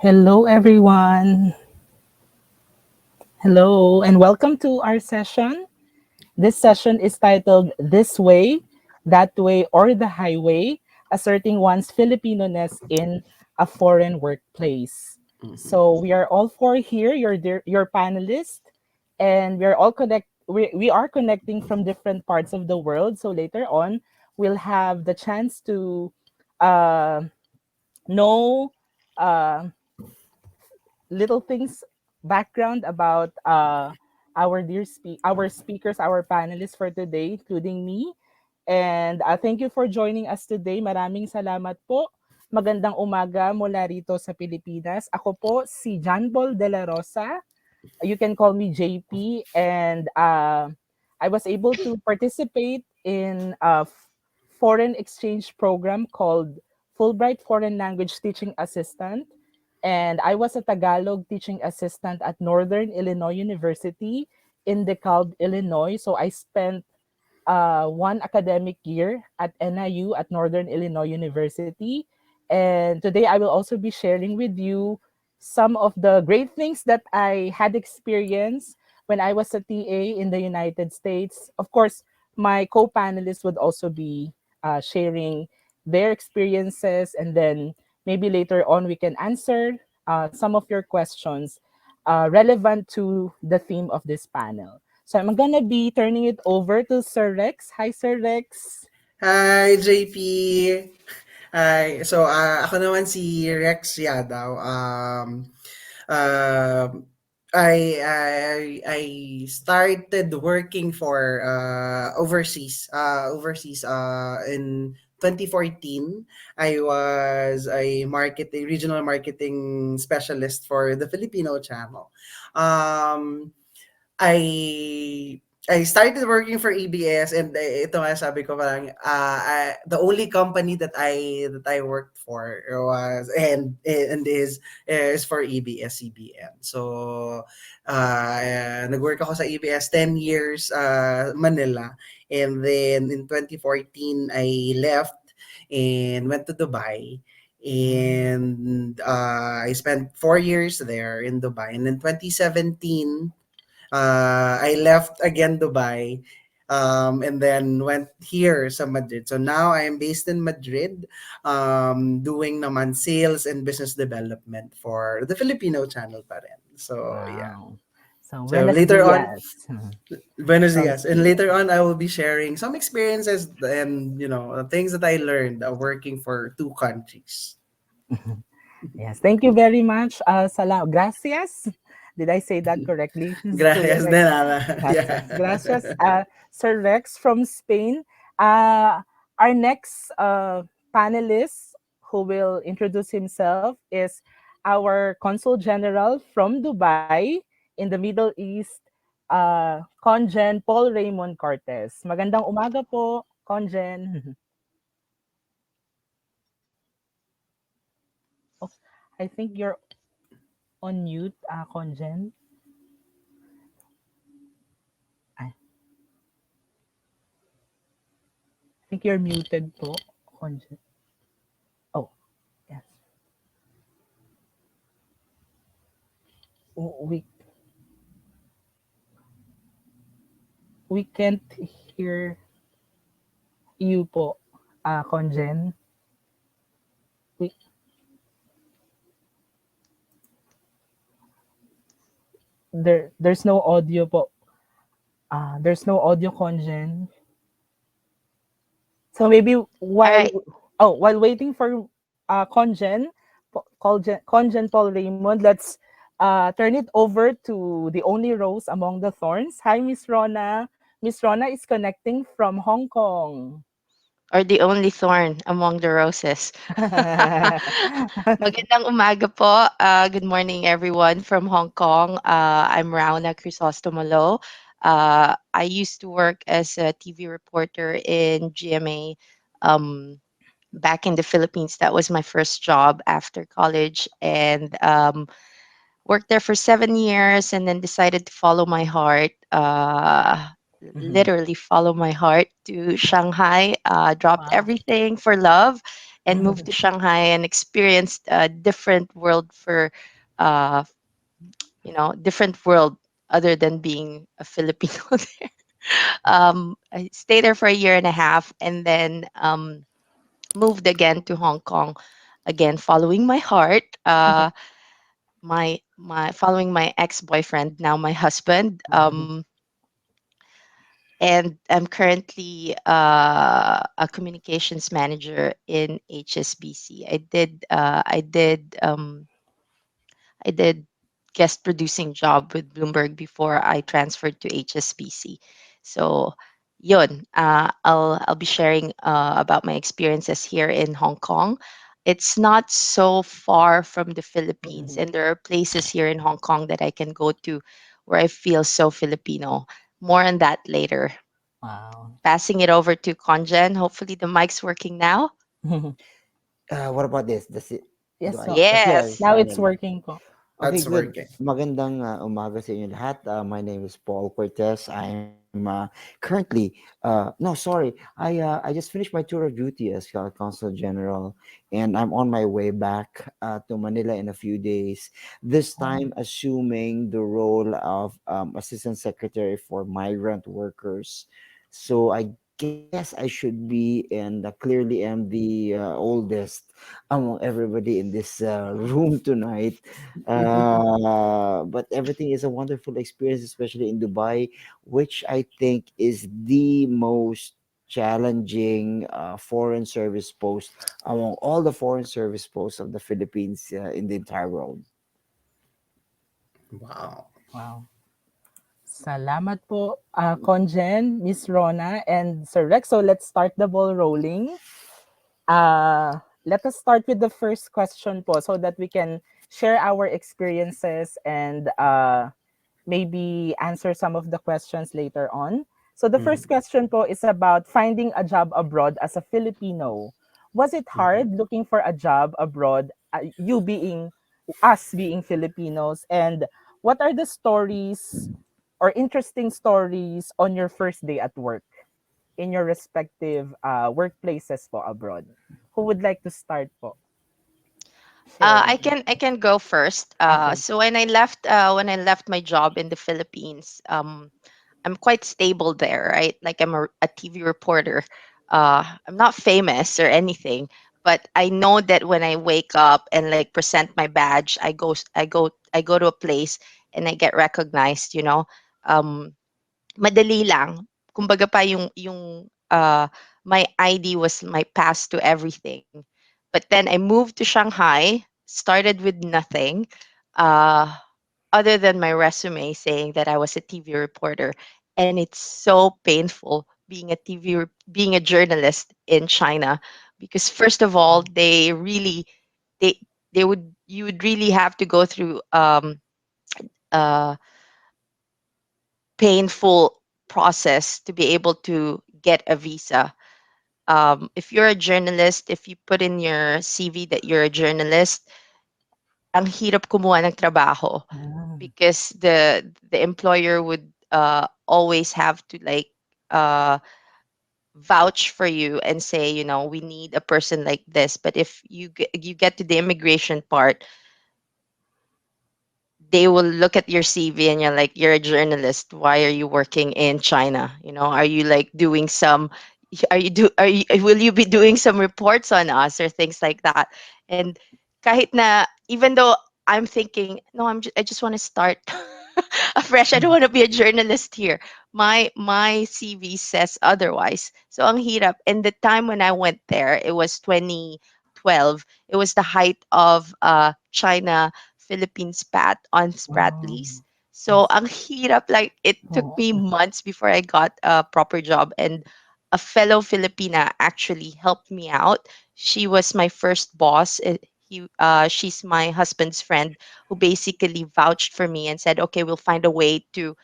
Hello, everyone. Hello, and welcome to our session. This session is titled This Way, That Way, or the Highway, Asserting One's Filipinoness in a Foreign Workplace. Mhm. So, we are all four here, your panelists, and we are all we are connecting from different parts of the world. So, later on, we'll have the chance to uh, know. Little things background about our speakers, our panelists for today, including me. And thank you for joining us today. Maraming salamat po. Magandang umaga mula rito sa Pilipinas. Ako po si John Paul de la Rosa. You can call me JP. And I was able to participate in a foreign exchange program called Fulbright Foreign Language Teaching Assistant. And I was a Tagalog teaching assistant at Northern Illinois University in DeKalb, Illinois. So I spent one academic year at NIU at Northern Illinois University. And today I will also be sharing with you some of the great things that I had experienced when I was a TA in the United States. Of course, my co panelists would also be sharing their experiences, and then maybe later on we can answer some of your questions relevant to the theme of this panel. So I'm gonna be turning it over to Sir Rex. Hi, Sir Rex. Hi, JP. Hi. So, ako naman si Rex Yadaw. Um, I started working for overseas in 2014. I was a regional marketing specialist for the Filipino channel. Um, I started working for EBS, and ito nga sabi ko parang the only company that I worked for was and is for EBS CBN. So nag-work ako sa EBS 10 years Manila, and then in 2014 I left and went to Dubai. And I spent 4 years there in Dubai, and in 2017 I left again Dubai, and then went here sa Madrid. So now I am based in Madrid, doing naman sales and business development for the Filipino channel pa rin. So yeah. Wow. So So buenos later on, dias Buenos from dias. And Spain. later on, I will be sharing some experiences and things that I learned working for two countries. Yes, thank you very much. Gracias. Did I say that correctly? Kuya Gracias de Rex. nada. Gracias. Gracias, Yeah. Sir Rex from Spain. Uh, our next panelist who will introduce himself is our Consul General from Dubai in the Middle East, Conjen Paul Raymond Cortez. Magandang umaga po, Conjen. Oh, I think you're on mute, Conjen. I think you're muted po, Conjen. Oh, yes. We we can't hear you po, Conjen. We, there's no audio po. There's no audio, Conjen. So maybe All right. while waiting for Conjen Paul Raymond, let's turn it over to the only rose among the thorns. Hi, Miss Rona. Miss Rona is connecting from Hong Kong. Or the only thorn among the roses. Magandang umaga po. Good morning, everyone from Hong Kong. I'm Rauna Crisostomolo. I used to work as a TV reporter in GMA back in the Philippines. That was my first job after college. And worked there for 7 years and then decided to follow my heart. Mhm. Literally follow my heart to Shanghai. Dropped Wow. everything for love and moved to Shanghai and experienced a different world for, uh, different world other than being a Filipino there. I stayed there for a year and a half, and then moved again to Hong Kong, again following my heart. My following my ex-boyfriend, now my husband. And I'm currently a communications manager in HSBC. I did guest producing job with Bloomberg before I transferred to HSBC. So, yun, I'll be sharing about my experiences here in Hong Kong. It's not so far from the Philippines, and there are places here in Hong Kong that I can go to where I feel so Filipino. More on that later. Wow. Passing it over to Conjen. Hopefully the mic's working now. What about this? Does it do Yes I po. yeah, Yes. Now it's finally. working po. Okay, That's good. working. Magandang umaga sa inyo lahat. My name is Paul Cortez. I'm currently no, sorry. I just finished my tour of duty as Consul General, and I'm on my way back to Manila in a few days. This Oh, time assuming the role of Assistant Secretary for Migrant Workers. So I guess I should be, and clearly am the oldest among everybody in this room tonight. But everything is a wonderful experience, especially in Dubai, which I think is the most challenging foreign service post among all the foreign service posts of the Philippines in the entire world. Wow. wow. Salamat po, Conjen, Miss Rona, and Sir Rex. So let's start the ball rolling. Let us start with the first question po so that we can share our experiences and maybe answer some of the questions later on. So the first Mhm, question po is about finding a job abroad as a Filipino. Was it mhm. hard looking for a job abroad, you being us being Filipinos, and what are the stories or interesting stories on your first day at work in your respective workplaces po abroad? Who would like to start po I sharing? can go first. Okay. So when I left my job in the Philippines, I'm quite stable there, right? Like I'm a TV reporter. I'm not famous or anything, but I know that when I wake up and like present my badge, I go to a place and I get recognized. Madali lang. Kumbaga pa my ID was my pass to everything. But then I moved to Shanghai, started with nothing, uh, other than my resume saying that I was a TV reporter. And it's so painful being a journalist in China because first of all, they they would you would really have to go through uh painful process to be able to get a visa. If you're a journalist, if you put in your CV that you're a journalist, ang hirap kumuha ng trabaho Ah, because the employer would always have to like uh, vouch for you and say, we need a person like this. But if you get to the immigration part, they will look at your CV and you're like, you're a journalist. Why are you working in China? Are you like doing some, will you be doing some reports on us or things like that? And kahit na, even though I'm thinking, no, I just want to start afresh. I don't want to be a journalist here. My CV says otherwise. So ang hirap. And the time when I went there, it was 2012. It was the height of China Philippine spat on wow. Spratlys. I So see. ang hirap, like it took Oh, me months before I got a proper job, and a fellow Filipina actually helped me out. She was my first boss. She's my husband's friend who basically vouched for me and said, "Okay, we'll find a way to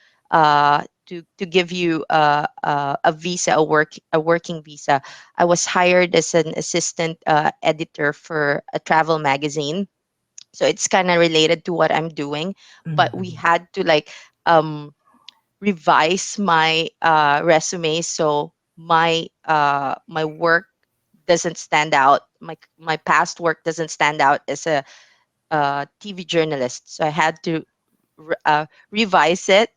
give you a visa, a working visa." I was hired as an assistant editor for a travel magazine, so it's kind of related to what I'm doing, but we mhm. had to like um revise my resume, so my work doesn't stand out. My past work doesn't stand out as a TV journalist. So I had to revise it,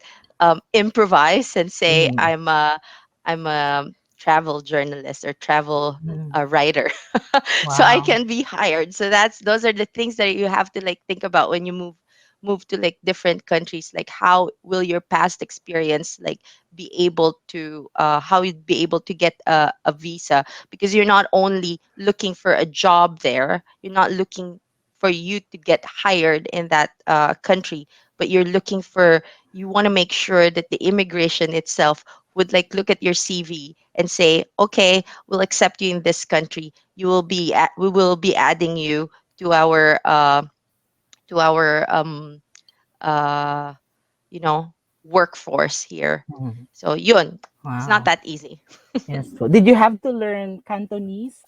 improvise, and say Mhm. I'm a travel journalist or travel Mhm. writer, so I Wow. can be hired. So those are the things that you have to like think about when you move to like different countries. Like how will your past experience like be able to how you'd be able to get a visa, because you're not only looking for a job there, you're not looking for you to get hired in that country, but you're looking for, you want to make sure that the immigration itself would like look at your CV and say, okay, we'll accept you in this country. We will be adding you to our uh you know workforce here. Mhm. So yun, it's not Wow. that easy. Yes po. Did you have to learn Cantonese,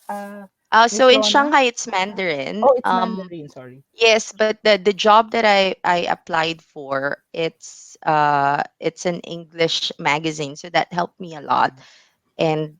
So Miss in Rona? Shanghai it's Mandarin. Oh, it's Mandarin, sorry. Yes, but the job that I applied for, it's an English magazine, so that helped me a lot. And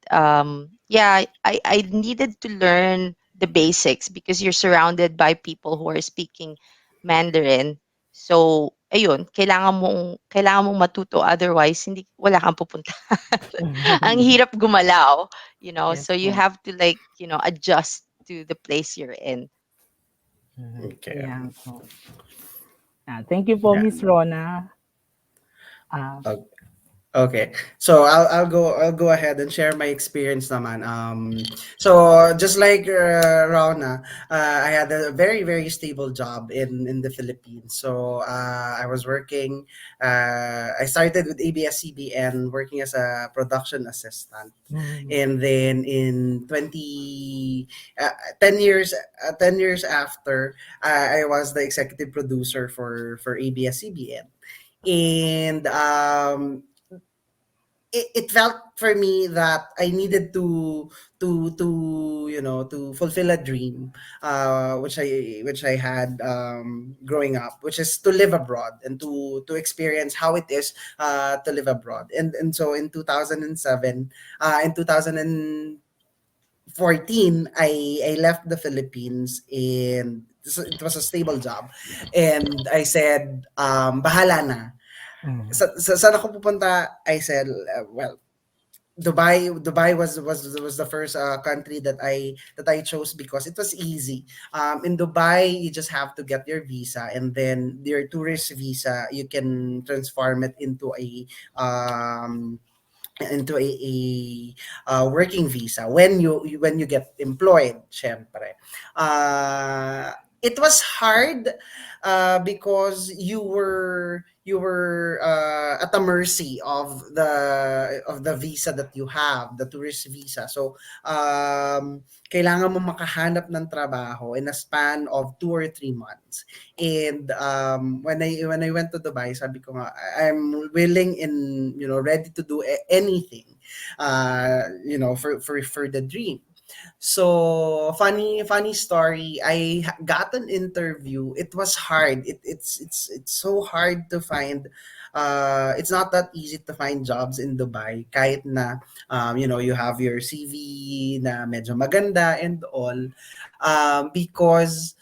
yeah, I needed to learn the basics because you're surrounded by people who are speaking Mandarin. So ayun, kailangan mong matuto, otherwise hindi, wala kang pupuntahan. Ang hirap gumalaw, Yes so you po. have to like, adjust to the place you're in. Mhm. Okay. Yeah po. Thank you po, Yeah. Miss Rona. Ah, Okay. So I'll go ahead and share my experience naman. So just like Rona, I had a very stable job in the Philippines. So I was working. I started with ABS-CBN working as a production assistant, mm, and then in 10 years after, I was the executive producer for ABS-CBN, and it felt for me that I needed to to fulfill a dream, which I had growing up, which is to live abroad and to experience how it is to live abroad. And so in 2007, in 2014, I left the Philippines, and it was a stable job, and I said, bahala na. mm, Saan ako pupunta? I said, well, Dubai was the first country that I chose because it was easy. In Dubai, you just have to get your visa, and then your tourist visa, you can transform it um, into a working visa when you get employed, syempre. It was hard because you were at the mercy of the visa that you have, the tourist visa. So kailangan mo makahanap ng trabaho in a span of 2 or 3 months. And when I went to Dubai, sabi ko nga, I'm willing and ready to do anything, for the dream. So funny story. Got an interview. It was hard. It's so hard to find. It's not that easy to find jobs in Dubai. Kahit na you have your CV na medyo maganda and all, because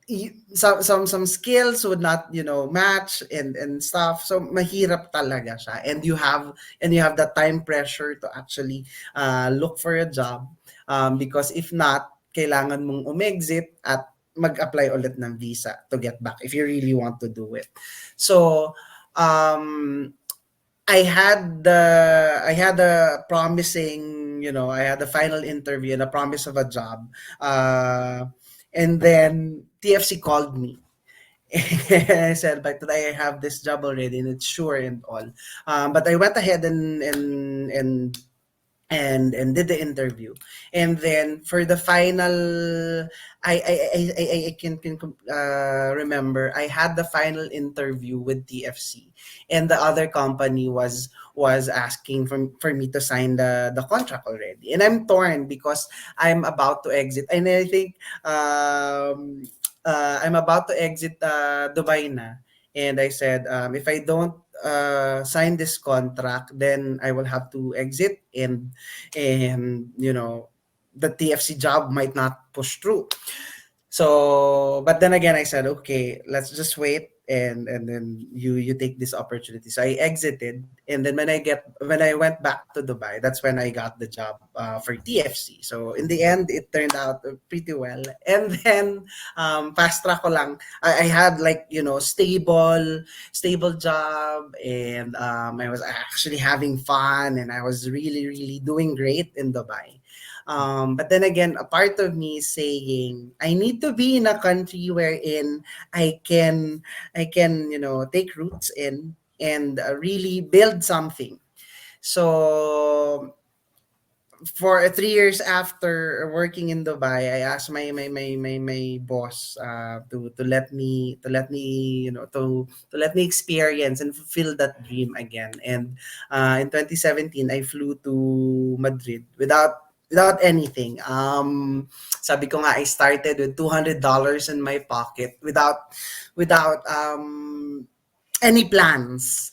i- some skills would not match and stuff, so mahirap talaga siya, and you have that time pressure to actually look for a job, because if not, kailangan mong umexit at mag-apply ulit ng visa to get back if you really want to do it. So um I had a promising, I had a final interview and a promise of a job. Uh, and then TFC called me. I said, but I have this job already and it's sure and all. But I went ahead and did the interview, and then for the final, I can remember I had the final interview with TFC, and the other company was asking for me to sign the contract already, and I'm torn because I'm about to exit, and I think I'm about to exit Dubai na. And I said, if I don't sign this contract, then I will have to exit, and the TFC job might not push through. So, but then again, I said, okay, let's just wait, and then you take this opportunity. So I exited, and then when I went back to Dubai, that's when I got the job for TFC. So in the end, it turned out pretty well. And then fast track ko lang, I had like stable job, and I was actually having fun, and I was really doing great in Dubai. But then again, a part of me is saying I need to be in a country wherein I can take roots in, and really build something. So for 3 years after working in Dubai, I asked my boss to let me experience and fulfill that dream again. And in 2017, I flew to Madrid without anything. Sabi ko nga, I started with $200 in my pocket without any plans.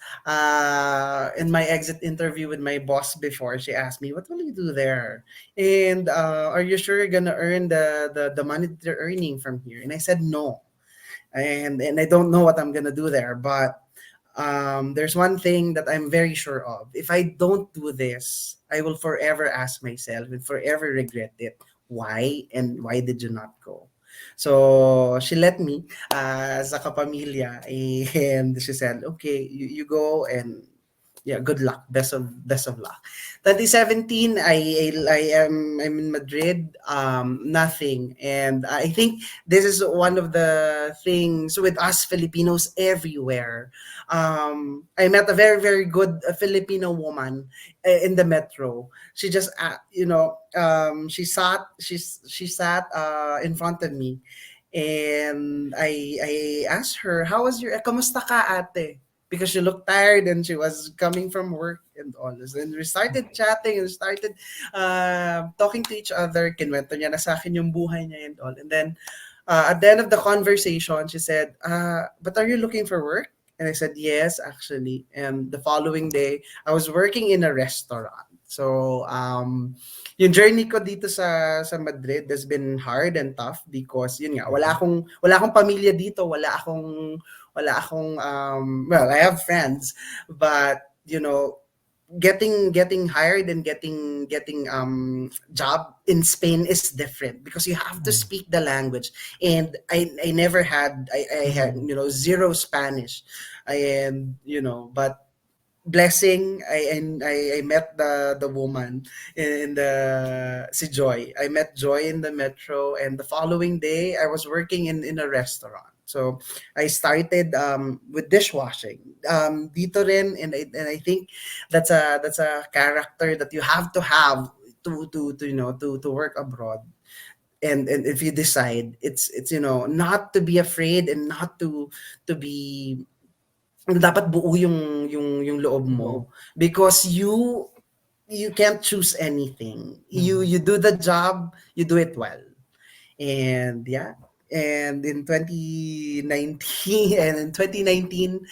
In my exit interview with my boss before, she asked me, "What will you do there? And are you sure you're gonna earn the money that you're earning from here?" And I said no, and I don't know what I'm gonna do there, but there's one thing that I'm very sure of. If I don't do this, I will forever ask myself and forever regret it. Why, and why did you not go? So she let me sa kapamilya, and she said, okay, you go, and yeah, good luck. Best of luck. 2017, I'm in Madrid. Nothing, and I think this is one of the things with us Filipinos everywhere. I met a very good Filipino woman in the metro. She just she sat in front of me, and I asked her, "How was your kamusta ka, ate?" Because she looked tired, and she was coming from work and all this. And we started chatting, and started talking to each other. Kinwento niya na sa akin yung buhay niya and all. And then at the end of the conversation, she said, "But are you looking for work?" And I said, "Yes, actually." And the following day, I was working in a restaurant. So, yung journey ko dito sa Madrid has been hard and tough because yun nga, wala akong pamilya dito, well, I have friends, but getting hired and getting job in Spain is different because you have to speak the language, and I never had I had zero Spanish, and but blessing, I met the woman in the si Joy. I met Joy in the metro, and the following day I was working in a restaurant. So I started with dishwashing. Dito rin, and I think that's a character that you have to work abroad. And if you decide, it's not to be afraid, and not to be, dapat buo yung loob mo, because you can't choose anything. You do the job, you do it well. And yeah, and in 2019 and in 2019,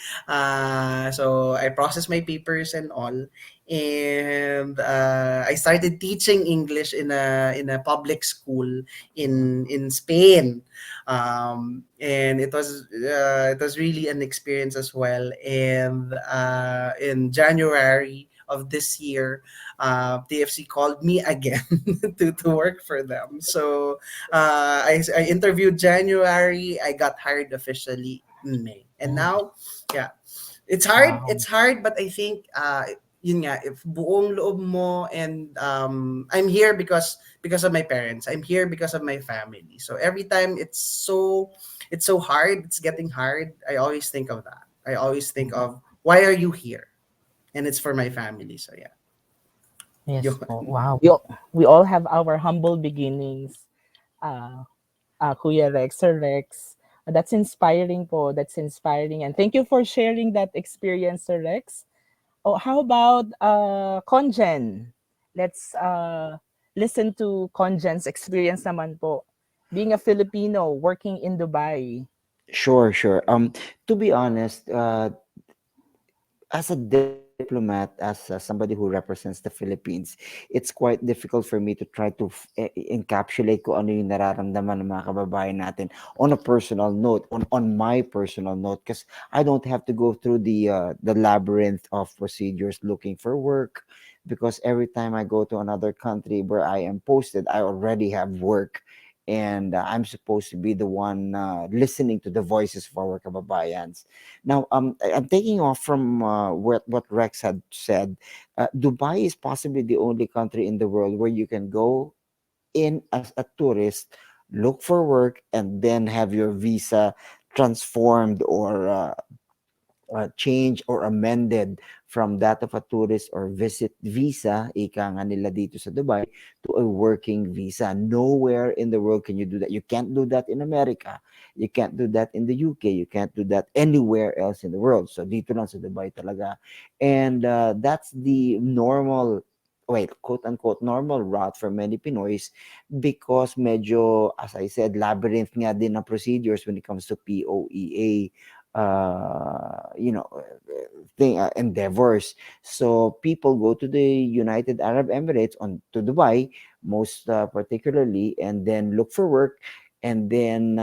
so I processed my papers and all, and I started teaching English in a public school in Spain. And it was really an experience as well. And in January of this year, TFC called me again to work for them. So I interviewed January. I got hired officially in May, and now, yeah, it's hard. Wow. It's hard, but I think yun nga, if buong loob mo, and I'm here because of my parents. I'm here because of my family. So every time it's so hard, it's getting hard. I always think of that. I always think of, why are you here? And it's for my family. So yeah. Yes Yun. po. Wow. We all have our humble beginnings. Uh, Kuya Rex, Sir Rex. That's inspiring po. That's inspiring. And thank you for sharing that experience, Sir Rex. Oh, how about Conjen? Let's listen to Conjen's experience naman po. Being a Filipino working in Dubai. Sure, sure. To be honest, as a diplomat, as somebody who represents the Philippines, it's quite difficult for me to try to encapsulate kung ano yung nararamdaman ng mga kababayan natin on a personal note, on my personal note, because I don't have to go through the labyrinth of procedures looking for work. Because every time I go to another country where I am posted, I already have work. And I'm supposed to be the one listening to the voices of our kababayans. Now, I'm taking off from what Rex had said. Dubai is possibly the only country in the world where you can go in as a tourist, look for work, and then have your visa transformed or changed or amended from that of a tourist or visit visa, ika nga nila dito sa Dubai, to a working visa. Nowhere in the world can you do that. You can't do that in America. You can't do that in the UK. You can't do that anywhere else in the world. So dito lang sa Dubai talaga. And that's the normal, wait, quote unquote, normal route for many Pinoys because medyo, as I said, labyrinth nga din ng procedures when it comes to POEA thing endeavors. So people go to the United Arab Emirates on to Dubai, most particularly, and then look for work, and then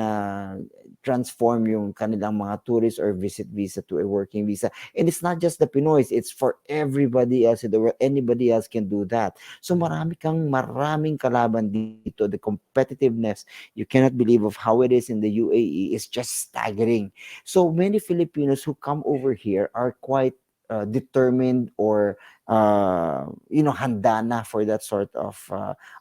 transform yung kanilang mga tourist or visit visa to a working visa. And it's not just the Pinoys; it's for everybody else in the world. Anybody else can do that. So maraming kalaban dito. The competitiveness, you cannot believe of how it is in the UAE is just staggering. So many Filipinos who come over here are quite determined or handa na for that sort of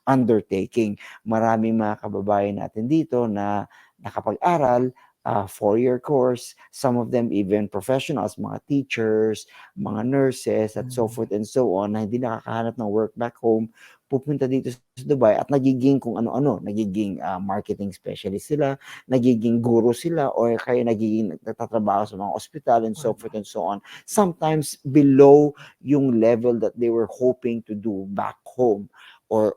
undertaking. Maraming mga kababayan natin dito na nakapag-aral, 4-year course, some of them even professionals, mga teachers, mga nurses, at so forth and so on, na hindi nakakahanap ng work back home, pupunta dito sa Dubai at nagiging kung ano-ano, nagiging marketing specialist sila, nagiging guro sila, or kaya nagiging nagtatrabaho sa mga ospital and so forth and so on. Sometimes below yung level that they were hoping to do back home or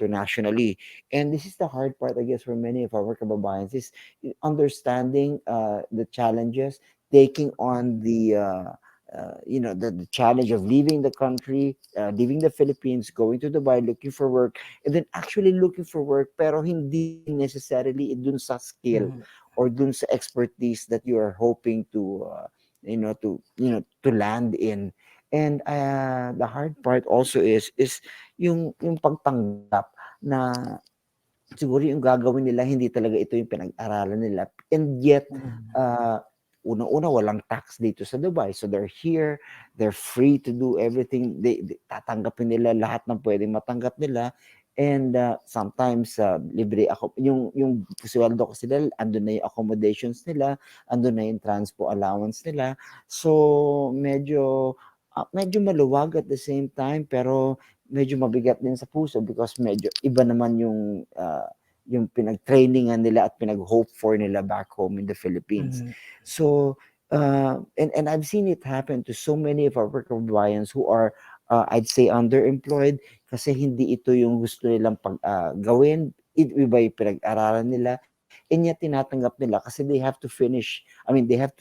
internationally. And this is the hard part, I guess, for many of our kababayans is understanding the challenges, taking on the challenge of leaving the country, leaving the Philippines, going to Dubai, looking for work, and then actually looking for work, pero hindi necessarily dun sa skill or dun sa expertise that you are hoping to land in. And the hard part also is yung pagtanggap na siguro yung gagawin nila hindi talaga ito yung pinag-aralan nila. And yet, unang-una, walang tax dito sa Dubai. So they're here, they're free to do everything. Tatanggapin nila lahat ng pwedeng matanggap nila. And sometimes, libre ako. Yung sweldo ko sila, andun na yung accommodations nila, andun na yung transpo allowance nila. So, medyo maluwag at the same time, pero medyo mabigat din sa puso because medyo iba naman yung pinag-trainingan nila at pinag-hope for nila back home in the Philippines. So, and I've seen it happen to so many of our kababayans who are, I'd say, underemployed kasi hindi ito yung gusto nilang gawin. Iba yung pinag-aralan nila. And yet tinatanggap nila kasi they have to finish, I mean, they have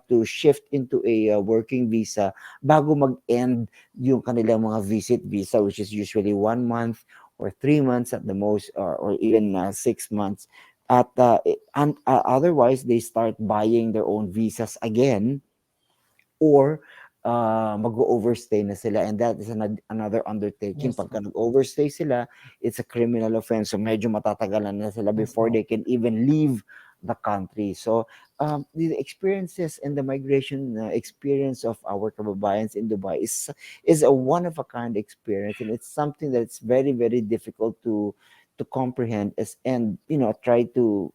to shift into a working visa bago mag-end yung kanilang mga visit visa, which is usually 1 month or 3 months at the most, or even 6 months. Otherwise, they start buying their own visas again, or mag-overstay na sila, and that is another undertaking. Yes Pagka po. nag-overstay sila, it's a criminal offense. So medyo matatagalan na sila Yes before po. they can even leave the country. So the experiences and the migration experience of our kababayans in Dubai is a one of a kind experience, and it's something that's very very difficult to comprehend as and try to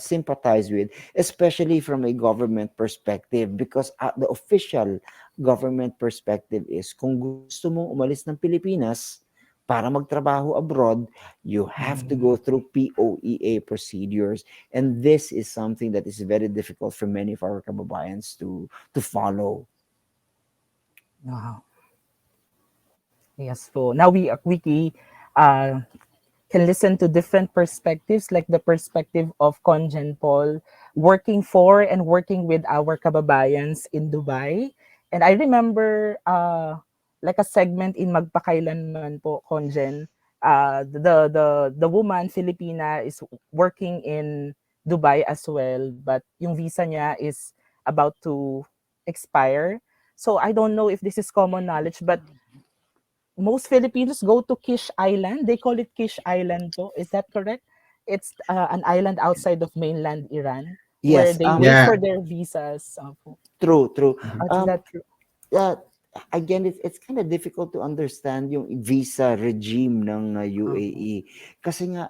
sympathize with, especially from a government perspective, because the official government perspective is kung gusto mong umalis ng Pilipinas para magtrabaho abroad, you have to go through POEA procedures. And this is something that is very difficult for many of our kababayans to follow. Wow. Yes po. Now uh, can listen to different perspectives, like the perspective of Conjen Paul, working for and working with our kababayans in Dubai. And I remember like a segment in Magpakailanman po, Conjen. The woman, Filipina, is working in Dubai as well, but yung visa niya is about to expire. So I don't know if this is common knowledge, but most Filipinos go to Kish Island. They call it Kish Island po. Is that correct? It's an island outside of mainland Iran where Yes, they wait Yeah. for their visas. Po. true, true. Is Um, that true? uh, Again, it's kind of difficult to understand yung visa regime ng Opo. UAE kasi nga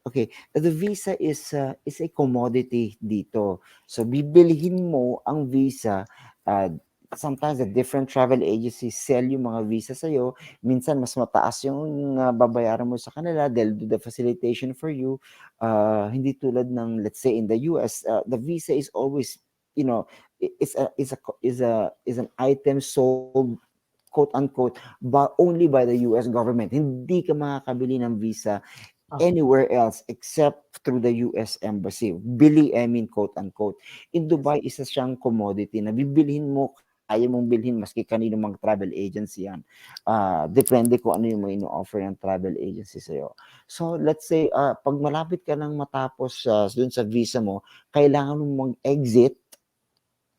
okay, the visa is a commodity dito. So bibilihin mo ang visa, uh, sometimes the different travel agencies sell yung mga visa sa iyo. Minsan mas mataas yung babayaran mo sa kanila, they'll do the facilitation for you. Hindi tulad ng, let's say, in the US, the visa is always, you know, is an item sold, quote unquote, but only by the US government. Hindi ka makakabili ng visa Opo. anywhere else except through the US Embassy. Bili, I mean, quote unquote. In Yes. Dubai, isa siyang commodity na bibilhin mo, kaya mong bilhin maski kanino mang travel agency yan. Depende kung ano yung mga ino-offer ng travel agency sa'yo. So, let's say, pag malapit ka nang matapos dun sa visa mo, kailangan mong mag-exit,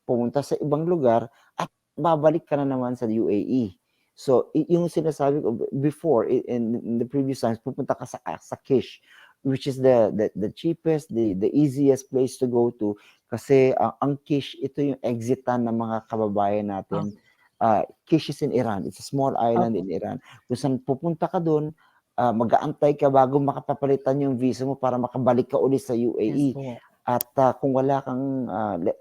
pumunta sa ibang lugar at babalik ka na naman sa UAE. So, yung sinasabi ko before in the previous times, pupunta ka sa Kish, which is the cheapest, the easiest place to go to kasi ang Kish, ito yung exitan ng mga kababayan natin. Opo. Kish is in Iran. It's a small island Opo. in Iran. Kung saan pupunta ka doon, mag-aantay ka bago makapapalitan yung visa mo para makabalik ka ulit sa Yes UAE. po. At kung wala kang,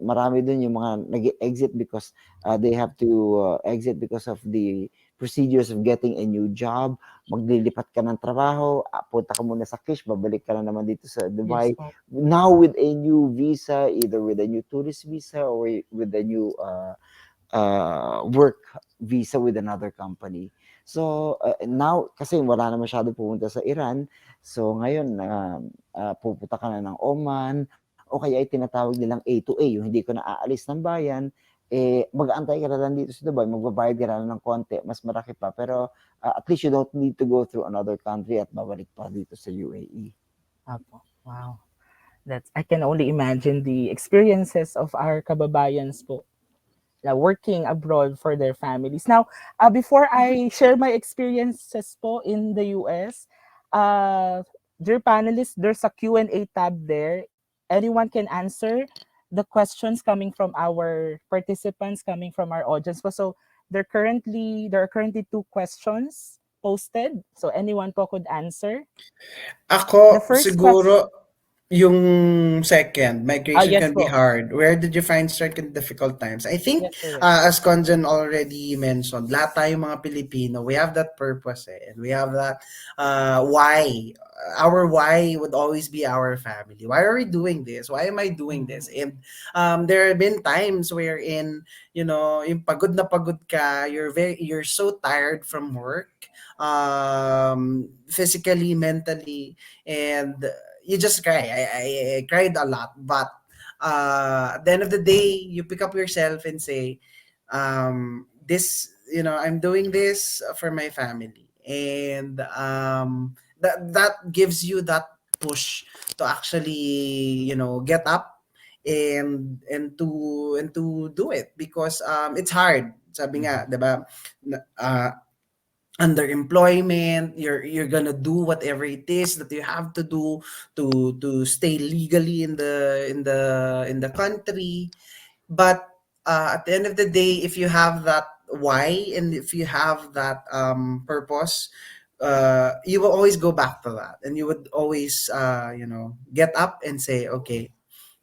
marami dun yung mga nag-exit because they have to exit because of the procedures of getting a new job. Maglilipat ka ng trabaho, punta ka muna sa Kish, babalik ka na naman dito sa Yes Dubai. po. Now with a new visa, either with a new tourist visa or with a new work visa with another company. So now, kasi wala na masyado pumunta sa Iran, so ngayon pupunta ka na ng Oman o kaya ay tinatawag nilang A to A, yung hindi ko na aalis ng bayan, mag-aantay ka na lang dito sa Dubai, magbabayad ka na lang ng konti, mas malaki pa, pero at least you don't need to go through another country at babalik pa dito sa UAE. Opo. Wow. That's I can only imagine the experiences of our kababayans po na working abroad for their families. Now, before I share my experiences po in the US, dear panelists, there's a Q&A tab there. Anyone can answer the questions coming from our participants, coming from our audience po. So there are currently two questions posted. So anyone po could answer. The Ako, first question. siguro, yung second, migration Yes can be po. hard. Where did you find strength in difficult times? I think, Yes po, yes po. as Conjan already mentioned, lahat tayo mga Pilipino, we have that purpose and we have that why. Our why would always be our family. Why are we doing this? Why am I doing this? Mhm. And there have been times wherein, yung pagod na pagod ka, you're so tired from work, physically, mentally, and you just cry. I cried a lot, but at the end of the day, you pick up yourself and say, I'm doing this for my family, and that gives you that push to actually get up and to do it because it's hard. Sabi nga, Mhm. 'di ba? Underemployment, you're gonna do whatever it is that you have to do to stay legally in the country. But at the end of the day, if you have that why and if you have that purpose, you will always go back to that, and you would always get up and say, okay,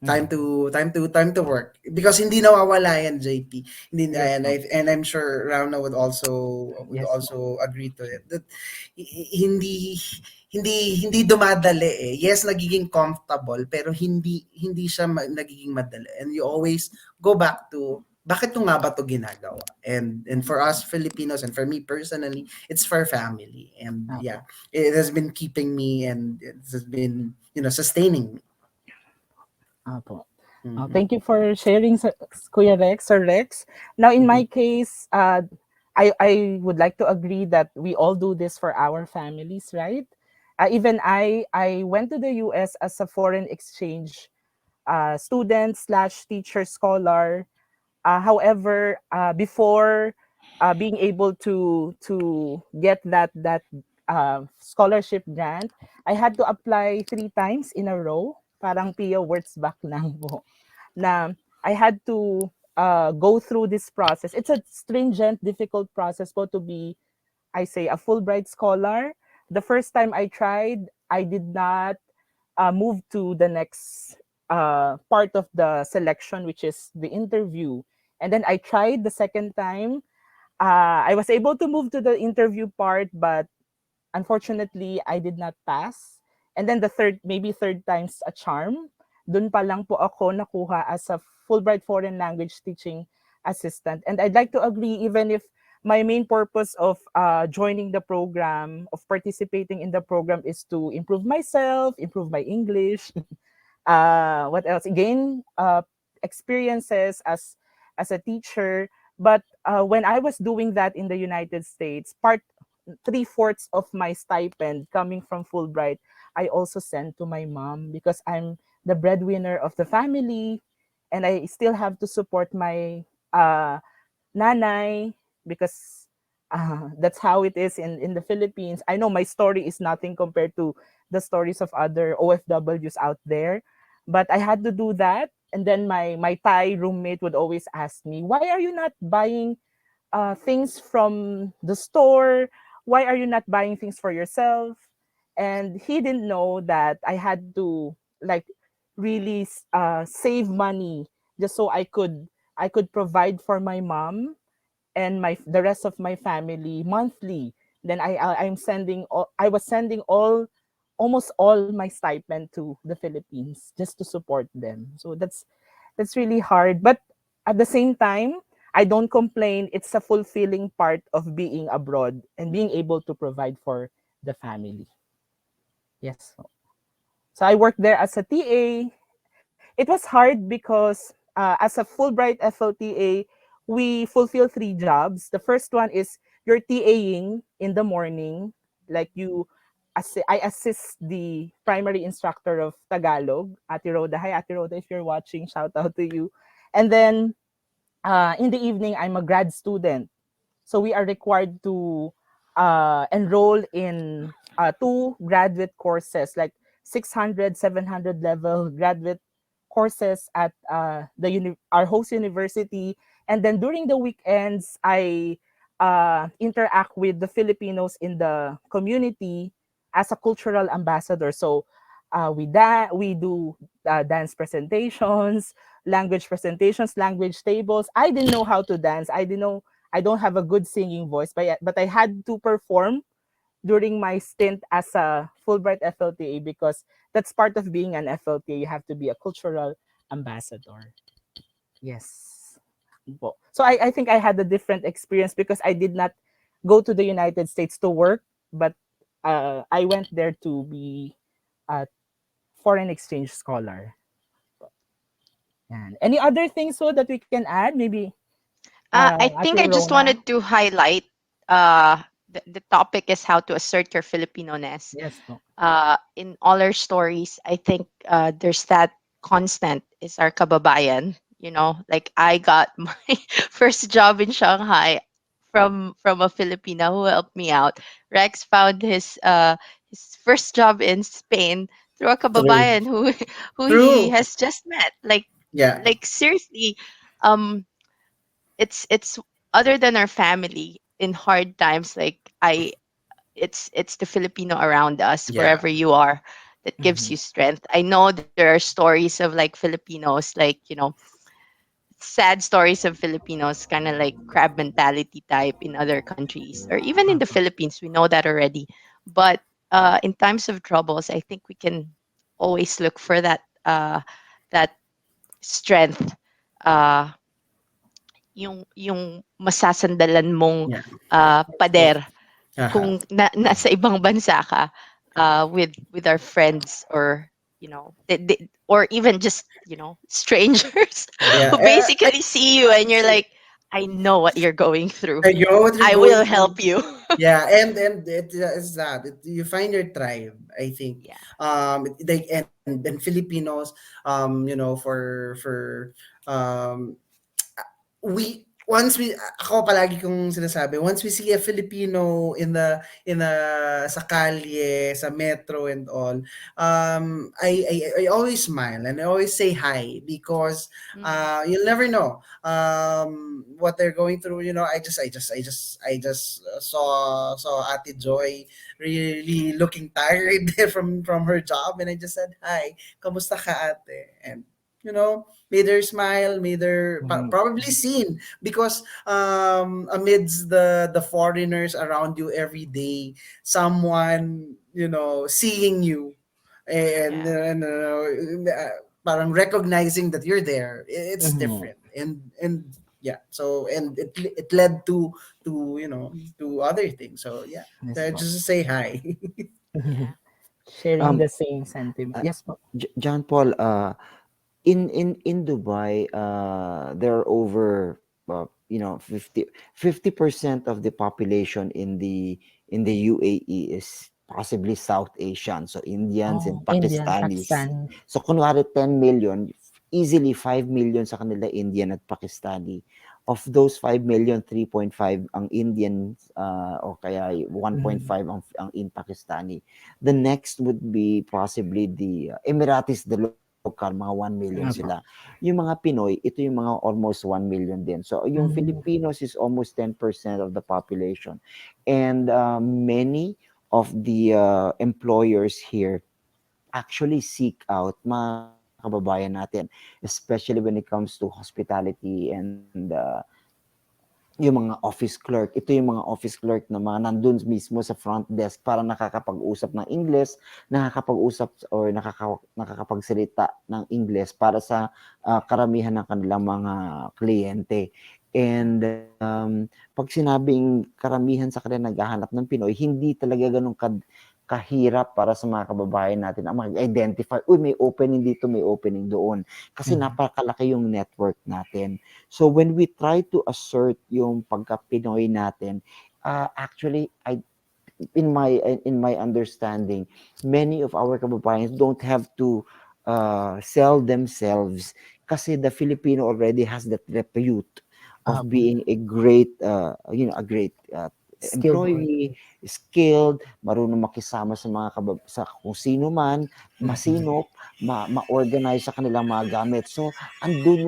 time Mhm. to time to work because hindi nawawala yan, JP. Hindi, Yes and po. I'm sure Rauna would Yes po. also agree to it that hindi dumadali eh. Yes, nagiging comfortable pero hindi siya nagiging madali, and you always go back to bakit ko nga ba to ginagawa? And for us Filipinos, and for me personally, it's for family. And yeah, Opo. it has been keeping me, and it has been sustaining me. Opo. Mhm. Thank you for sharing, Kuya Rex or Rex. Now, in my Mhm. case, I would like to agree that we all do this for our families, right? Even I went to the US as a foreign exchange student slash teacher scholar. However, before being able to get that scholarship grant, I had to apply 3 times in a row. Parang PIA words back lang po. Na I had to go through this process. It's a stringent, difficult process po to be, I say, a Fulbright scholar. The first time I tried, I did not move to the next part of the selection, which is the interview. And then I tried the second time. I was able to move to the interview part, but unfortunately, I did not pass. And then the third, maybe third time's a charm. Dun pa lang po ako nakuha as a Fulbright Foreign Language Teaching Assistant. And I'd like to agree, even if my main purpose of joining the program, of participating in the program, is to improve myself, improve my English, what else? Gain experiences as a teacher. But when I was doing that in the United States, part 3/4 of my stipend coming from Fulbright, I also send to my mom because I'm the breadwinner of the family, and I still have to support my nanay because that's how it is in the Philippines. I know my story is nothing compared to the stories of other OFWs out there, but I had to do that. And then my Thai roommate would always ask me, "Why are you not buying things from the store? Why are you not buying things for yourself?" And he didn't know that I had to like really save money just so I could provide for my mom and the rest of my family monthly. Then I was sending almost all my stipend to the Philippines just to support them. So that's really hard, but at the same time, I don't complain. It's a fulfilling part of being abroad and being able to provide for the family. Yes. So I worked there as a TA. It was hard because as a Fulbright FLTA, we fulfill 3 jobs. The first one is you're TAing in the morning, like I assist the primary instructor of Tagalog, Ate Rhoda. Hi, Ate Rhoda, if you're watching, shout out to you. And then in the evening, I'm a grad student. So we are required to enroll in 2 graduate courses, like 600, 700 level graduate courses at our host university. And then during the weekends, I interact with the Filipinos in the community as a cultural ambassador. So we do dance presentations, language presentations, language tables. I didn't know how to dance. I don't have a good singing voice, but I had to perform during my stint as a Fulbright FLTA because that's part of being an FLTA. You have to be a cultural ambassador. Yes. So I think I had a different experience because I did not go to the United States to work, but I went there to be a foreign exchange scholar. And any other things so that we can add? Maybe I Ate think I just Rona? wanted to highlight uh, the topic is how to assert your Filipinoness. Yes, po. In all our stories, I think there's that constant is our kababayan. You know, like I got my first job in Shanghai from a Filipina who helped me out. Rex found his first job in Spain through a True. kababayan who he True. has just met. Yeah. Like seriously, um, it's other than our family in hard times. Like I it's the Filipino around us Yeah. wherever you are that gives Mhm. you strength. I know there are stories of like Filipinos, like, sad stories of Filipinos, kind of like crab mentality type in other countries or even in the Uh-huh. Philippines. We know that already. But in times of troubles, I think we can always look for that strength. Uh, yung masasandalan mong Yeah. Yes, po. pader Uh-huh. kung nasa ibang bansa ka with our friends or or even just strangers Yeah. who basically see you and you're like, I know what you're going through. I know what you're I going will through. help you. Yeah, and it is that you find your tribe. I think, Yeah. and Filipinos, for we once we ako palagi kong sinasabi, once we see a Filipino in the sa kalye, sa metro and all, I always smile and I always say hi because Mm. you'll never know what they're going through. I just saw Ate Joy really looking tired from her job, and I just said hi, kamusta ka ate? And made her smile, made her Mhm. probably seen because amidst the foreigners around you every day, someone seeing you and, Yeah. parang recognizing that you're there, it's Mhm. different. And yeah, so and it led to to other things. So yeah, Yes po. just say hi. Yeah. Sharing Um, the same sentiment. Yes po. John Paul, in Dubai, there are over, 50% of the population in the UAE is possibly South Asian, so Indians and Oh, Indian, Pakistanis. Pakistan. So kunwari 10 million, easily 5 million sa kanila Indian at Pakistani. Of those 5 million, 3.5 ang Indian, o kaya Mhm. 1.5 ang in Pakistani. The next would be possibly the Emiratis, the local, mga 1 million Nga sila. po. Yung mga Pinoy, ito yung mga almost 1 million din. So yung Mhm. Filipinos is almost 10% of the population. And many of the employers here actually seek out mga kababayan natin, especially when it comes to hospitality and yung mga office clerk. Ito yung mga office clerk na mga nandun mismo sa front desk para nakakapag-usap ng English, nakakapag-usap or nakakapagsalita ng English para sa karamihan ng kanilang mga kliyente. And pag sinabing karamihan sa kanila naghahanap ng Pinoy, hindi talaga ganun kahirap para sa mga kababayan natin ang mag-identify, uy, may opening dito, may opening doon. Kasi Mhm. napakalaki yung network natin. So when we try to assert yung pagka-Pinoy natin, actually, in my understanding, many of our kababayans don't have to sell themselves kasi the Filipino already has that repute of Um, being a great, a great skilled employee, worker. skilled, marunong makisama sa sa kung sino man, Mhm. masinop, ma-organize sa kanilang mga gamit. So, andun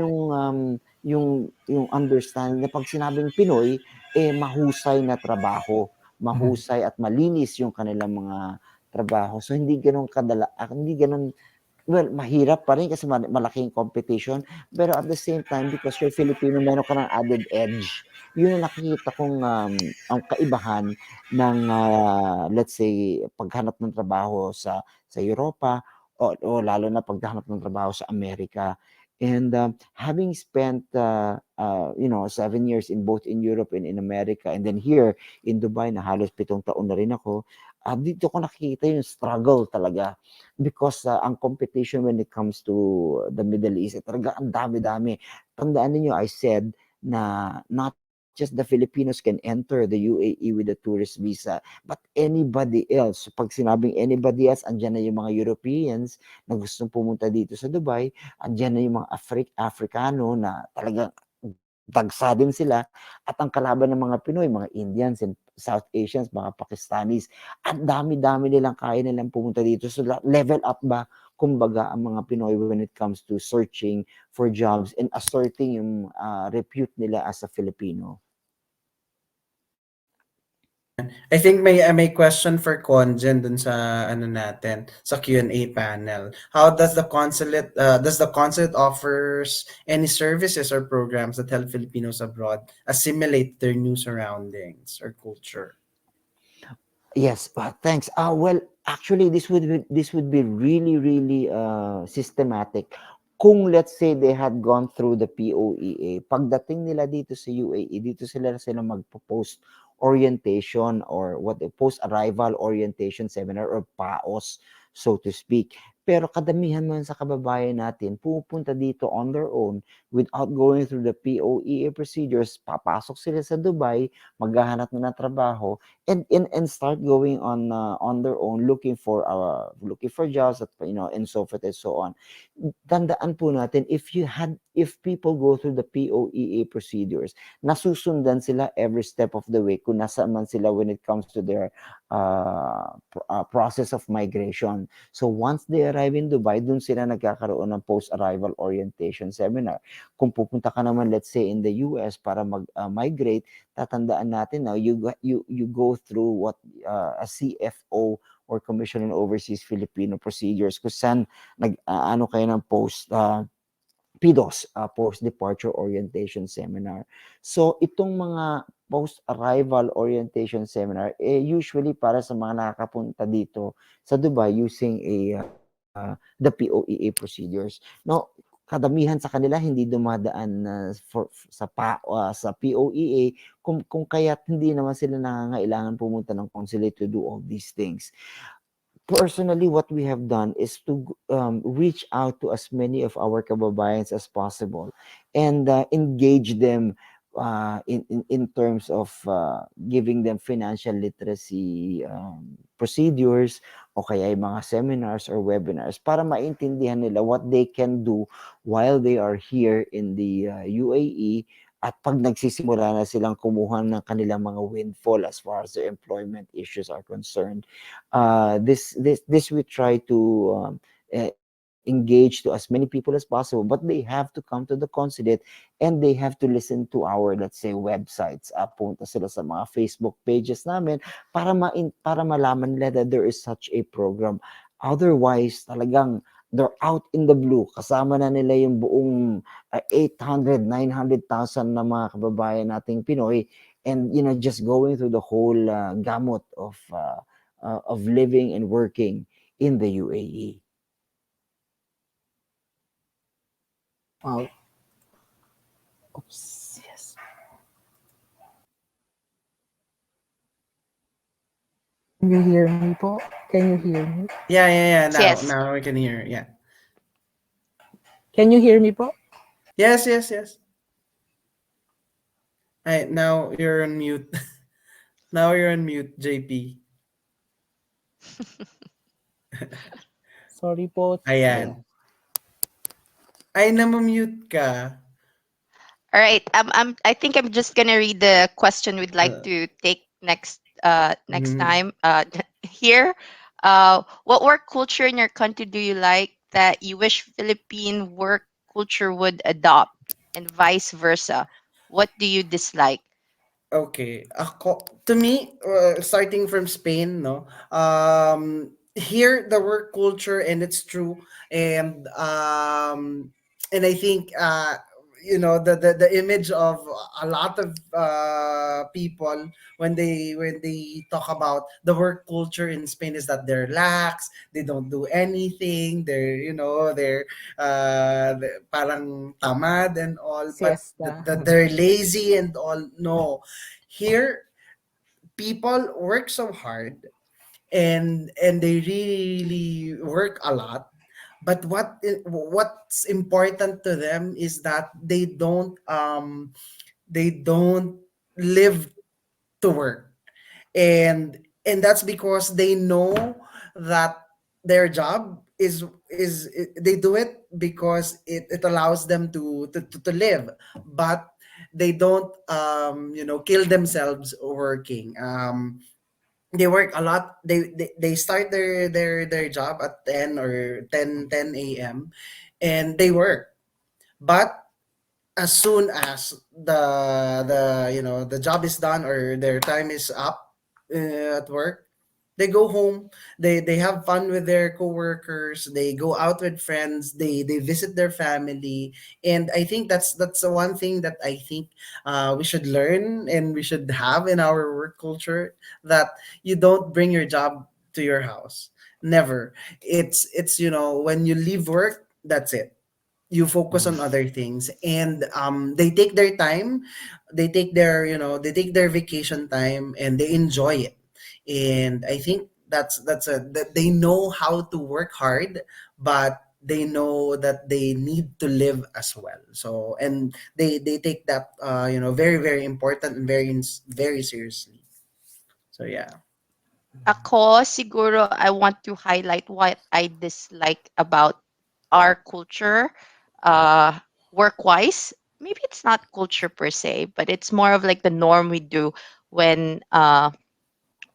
yung understanding na pag sinabing Pinoy, mahusay na trabaho, Mhm. mahusay at malinis yung kanilang mga trabaho. So hindi gano'n hindi gano'n, well, mahirap pa rin kasi malaking competition, pero at the same time because you're Filipino, meron ka ng added edge. Yun ang nakikita kong, ang kaibahan ng, let's say, paghanap ng trabaho sa Europa o lalo na paghahanap ng trabaho sa Amerika. And, having spent, 7 years in both in Europe and in America and then here in Dubai na halos 7 taon na rin ako, dito ko nakikita yung struggle talaga because, ang competition when it comes to the Middle East, talaga ang dami-dami. Tandaan niyo I said na not just the Filipinos can enter the UAE with a tourist visa, but anybody else. Pag sinabing anybody else, andiyan na yung mga Europeans na gustong pumunta dito sa Dubai, andiyan na yung mga Afrikano na talagang dagsa din sila at ang kalaban ng mga Pinoy, mga Indians and South Asians, mga Pakistanis. Ang dami-dami nilang kaya nilang pumunta dito. So level up ba kumbaga ang mga Pinoy when it comes to searching for jobs and asserting yung repute nila as a Filipino? I think may question for Conjen dun sa ano natin sa Q&A panel. How does the consulate offers any services or programs that help Filipinos abroad assimilate their new surroundings or culture? Yes, thanks. Well, actually, this would be really, really systematic. Kung let's say they had gone through the POEA, pagdating nila dito sa UAE, dito sila magpo-post orientation or what post arrival orientation seminar or PAOS. so to speak. Pero kadamihan man sa kababayan natin, pupunta dito on their own without going through the POEA procedures, papasok sila sa Dubai, maghahanap na ng trabaho, and start going on their own looking for jobs at and so forth and so on. Tandaan po natin, if people go through the POEA procedures, nasusundan sila every step of the way kung nasaan man sila when it comes to their process of migration. So once they arrive in Dubai, dun sila nagkakaroon ng post-arrival orientation seminar. Kung pupunta ka naman, let's say, in the US para mag-migrate, tatandaan natin now, you go through what a CFO or Commission on Overseas Filipino Procedures kung saan ano kayo ng PDOS, Post-Departure Orientation Seminar. So, itong mga post-arrival orientation seminar, usually para sa mga nakakapunta dito sa Dubai using the POEA procedures. No, kadamihan sa kanila hindi dumadaan sa POEA kung kaya't hindi naman sila nangangailangan pumunta ng consulate to do all these things. Personally, what we have done is to reach out to as many of our kababayans as possible and engage them in terms of giving them financial literacy procedures o kaya yung mga seminars or webinars para maintindihan nila what they can do while they are here in the UAE at pag nagsisimula na silang kumuha ng kanilang mga windfall as far as their employment issues are concerned, this we try to engage to as many people as possible, but they have to come to the consulate and they have to listen to our, let's say, websites. Punta sila sa mga Facebook pages namin para malaman nila that there is such a program. Otherwise, talagang they're out in the blue. Kasama na nila yung buong 800, 900,000 na mga kababayan nating Pinoy and just going through the whole gamut of living and working in the UAE. Wow. Oops. Yes. Can you hear me po? Can you hear me? Yeah. Yes. Now we can hear. Yeah. Can you hear me po? Yes. Now you're on mute. Now you're on mute, JP. Sorry po. Ayan. Ay, namamute ka. All right. I think I'm just gonna read the question we'd like Uh, to take next mhm. time here. What work culture in your country do you like that you wish Philippine work culture would adopt, and vice versa? What do you dislike? Okay. To me, starting from Spain, no, here the work culture, and it's true, and I think the image of a lot of people when they talk about the work culture in Spain is that they're lax, they don't do anything, they're parang tamad and all, but Siesta. they're lazy and all. No, here people work so hard and they really work a lot, but what's important to them is that they don't live to work, and that's because they know that their job is they do it because it allows them to live, but they don't kill themselves working. They work a lot. They start their job at 10 or 10 a.m. and they work, but as soon as the job is done or their time is up at work, they go home. They have fun with their coworkers, they go out with friends, they visit their family. And I think that's the one thing that I think we should learn and we should have in our work culture, that you don't bring your job to your house. Never. It's when you leave work, that's it. You focus on other things, and they take their time, they take their vacation time, and they enjoy it. And I think that they know how to work hard, but they know that they need to live as well. So, and they take that very very important and very seriously. So yeah. Ako, siguro, I want to highlight what I dislike about our culture, uh, work-wise. Maybe it's not culture per se, but it's more of like the norm we do when uh,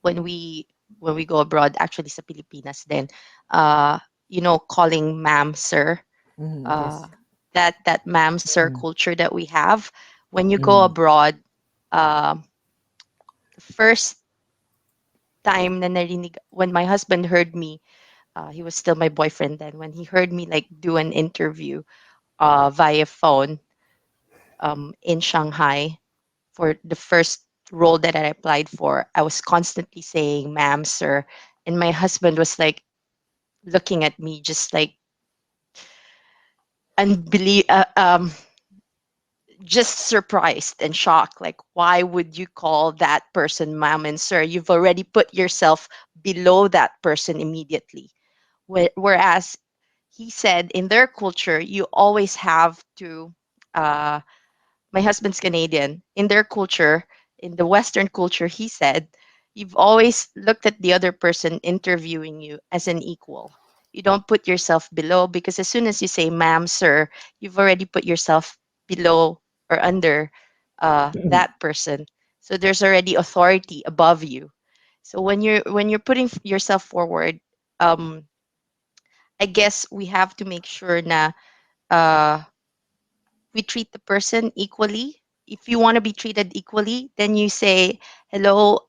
when we when we go abroad. Actually, sa Pilipinas, then, uh, calling ma'am, sir. Mhm, Uh, yes. that ma'am, sir Mm, culture that we have when you go mm, abroad. Uh, First time na narinig when my husband heard me, he was still my boyfriend then. When he heard me like do an interview via phone in Shanghai for the first role that I applied for, I was constantly saying, "Ma'am, sir," and my husband was like looking at me just like unbelie- uh, um, just surprised and shocked. Like, why would you call that person ma'am and sir? You've already put yourself below that person immediately. Whereas he said in their culture, you always have to. Uh, my husband's Canadian. In their culture, in the Western culture, he said, you've always looked at the other person interviewing you as an equal. You don't put yourself below because as soon as you say ma'am, sir, you've already put yourself below or under that person. So there's already authority above you. So when you're putting yourself forward, um, I guess we have to make sure na uh, we treat the person equally. If you want to be treated equally, then you say, hello,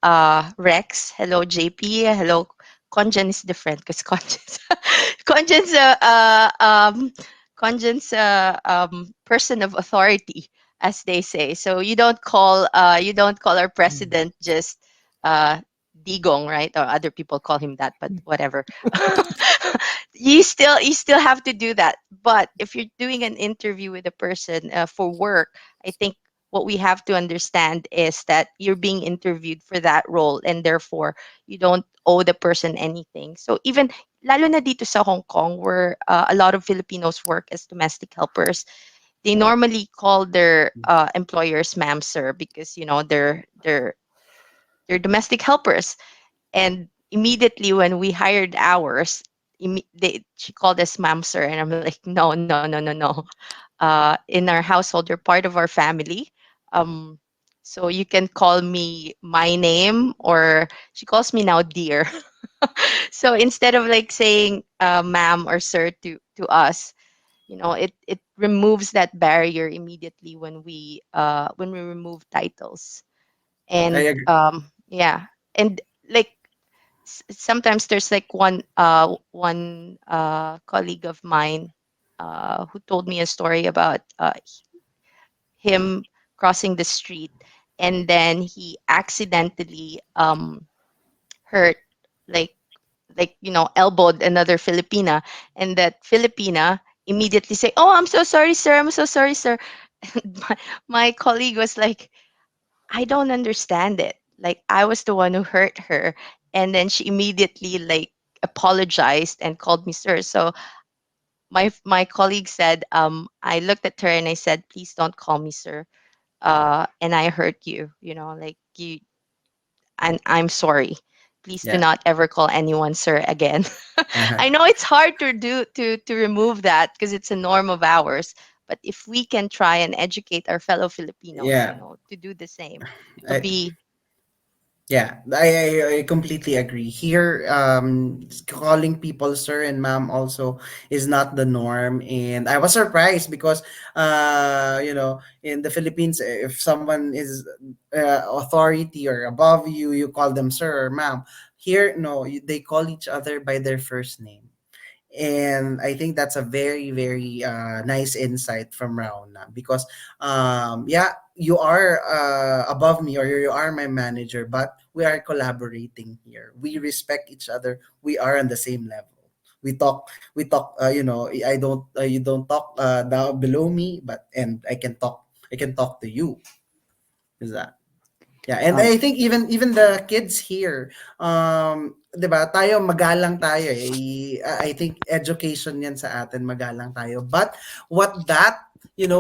Rex, hello, JP, hello, Conjan is different because Conjan's, Conjan's, Conjan's person of authority, as they say. So you don't call our president just uh, Digong, right? Or other people call him that, but whatever. You still have to do that, but if you're doing an interview with a person for work, I think what we have to understand is that you're being interviewed for that role and therefore you don't owe the person anything. So even lalo na dito sa Hong Kong where a lot of Filipinos work as domestic helpers, they normally call their employers ma'am sir because they're domestic helpers. And immediately when we hired ours, she called us ma'am sir, and I'm like, no, no, no, no, no. In our household, you're part of our family. Um, so you can call me my name, or she calls me now dear. So instead of like saying ma'am or sir to us, it removes that barrier immediately when we remove titles. I And agree. yeah, and like sometimes there's like one colleague of mine who told me a story about him crossing the street, and then he accidentally hurt, like elbowed another Filipina, and that Filipina immediately say, "Oh, I'm so sorry, sir. I'm so sorry, sir." And my colleague was like, I don't understand it. Like I was the one who hurt her, and then she immediately like apologized and called me sir. So my colleague said, I looked at her and I said, please don't call me sir. And I hurt you. Like you, and I'm sorry. Please do Yeah. not ever call anyone sir again. Uh-huh. I know it's hard to remove that because it's a norm of ours. But if we can try and educate our fellow Filipinos, Yeah. to do the same, to I, be Yeah, I completely agree. Here, calling people sir and ma'am also is not the norm, and I was surprised because, in the Philippines, if someone is authority or above you, you call them sir or ma'am. Here, no, they call each other by their first name, and I think that's a very very nice insight from Rauna because yeah, you are above me or you are my manager, but we are collaborating here. We respect each other. We are on the same level. We talk I don't you don't talk down below me, but and I can talk to you. Is that? Yeah, and Um, I think even the kids here, 'di ba? Tayo magalang tayo eh. I think education 'yan sa atin, magalang tayo. But what that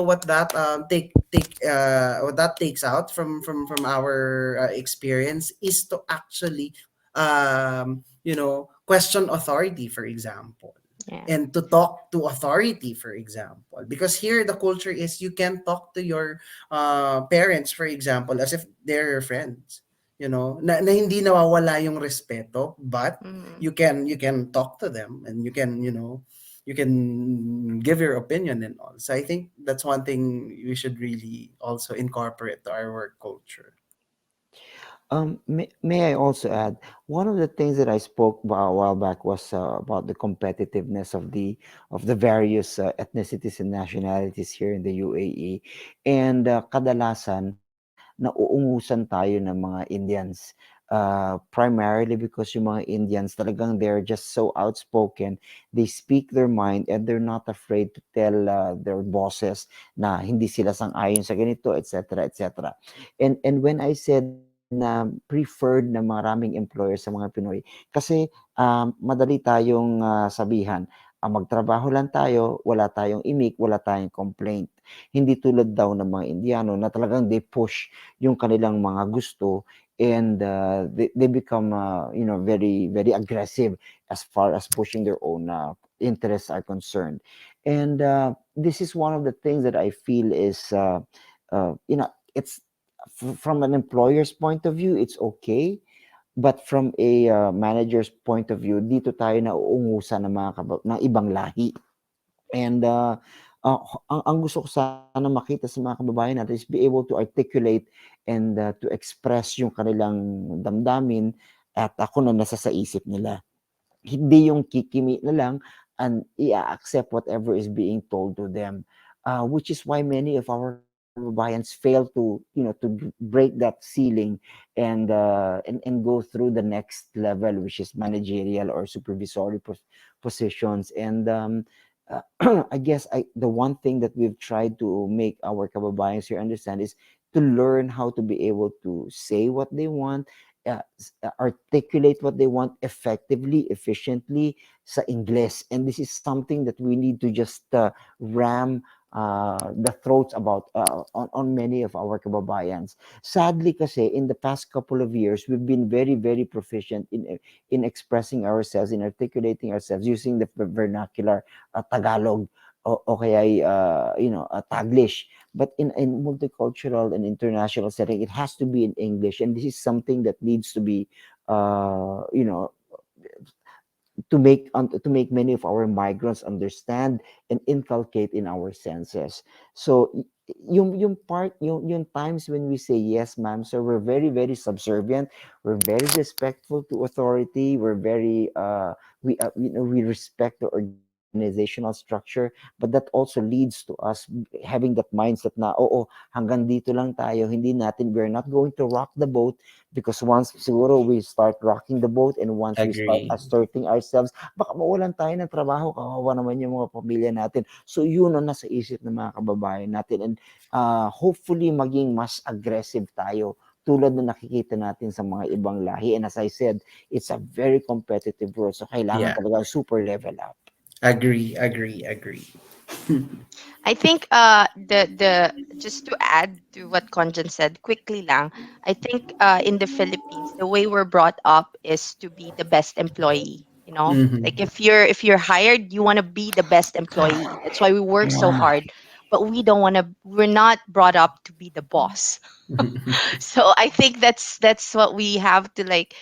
what that takes out from our experience is to actually question authority, for example, Yeah. and to talk to authority, for example, because here the culture is you can talk to your parents, for example, as if they're your friends. Na hindi nawawala yung respeto, but Mm. you can talk to them, and you can give your opinion and all. So I think that's one thing we should really also incorporate to our work culture. may I also add, one of the things that I spoke about a while back was about the competitiveness of the various ethnicities and nationalities here in the UAE, and kadalasan nauungusan tayo ng mga Indians. Primarily because yung mga Indians talagang they're just so outspoken. They speak their mind and they're not afraid to tell their bosses na hindi sila sang-ayon sa ganito, etc., etc. And when I said na preferred na maraming employers sa mga Pinoy, kasi madali tayong sabihan, magtrabaho lang tayo, wala tayong imik, wala tayong complaint. Hindi tulad daw ng mga Indiano na talagang they push yung kanilang mga gusto, and they become very very aggressive as far as pushing their own interests are concerned. And this is one of the things that I feel is it's from an employer's point of view, it's okay. But from a manager's point of view, dito tayo nauungusan ng ng ibang lahi. And ang gusto ko sana makita sa mga kababayan natin is be able to articulate and to express yung kanilang damdamin at ako na nasa sa isip nila. Hindi yung kikimi na lang and i-accept whatever is being told to them. Which is why many of our kababayans fail to break that ceiling and go through the next level, which is managerial or supervisory positions. And I guess the one thing that we've tried to make our kababayans here understand is to learn how to be able to say what they want, articulate what they want effectively, efficiently sa English. And this is something that we need to just ram the throats about on many of our kababayans. Sadly kasi, in the past couple of years, we've been very, very proficient in expressing ourselves, in articulating ourselves using the vernacular Tagalog o kaya Taglish. But in multicultural and international setting, it has to be in English, and this is something that needs to be, you know, to make many of our migrants understand and inculcate in our senses. So yung part yung times when we say yes ma'am sir, we're very very subservient, we're very respectful to authority, we're very we respect the organizational structure, but that also leads to us having that mindset na oo, hanggang dito lang tayo, hindi natin, we're not going to rock the boat, because once siguro we start rocking the boat and once we start Agree. asserting ourselves, baka mawalan tayo ng trabaho, kawawa naman yung mga pamilya natin. So yun ang nasa isip ng mga kababayan natin, and hopefully maging mas aggressive tayo tulad na nakikita natin sa mga ibang lahi. And as I said, it's a very competitive world, so kailangan Yeah. talaga super level up. Agree. I think the just to add to what Konjan said quickly lang, I think in the Philippines the way we're brought up is to be the best employee. You know, like Mm-hmm. if you're hired, you want to be the best employee. That's why we work so Yeah. hard. But we don't want to. We're not brought up to be the boss. So I think that's what we have to like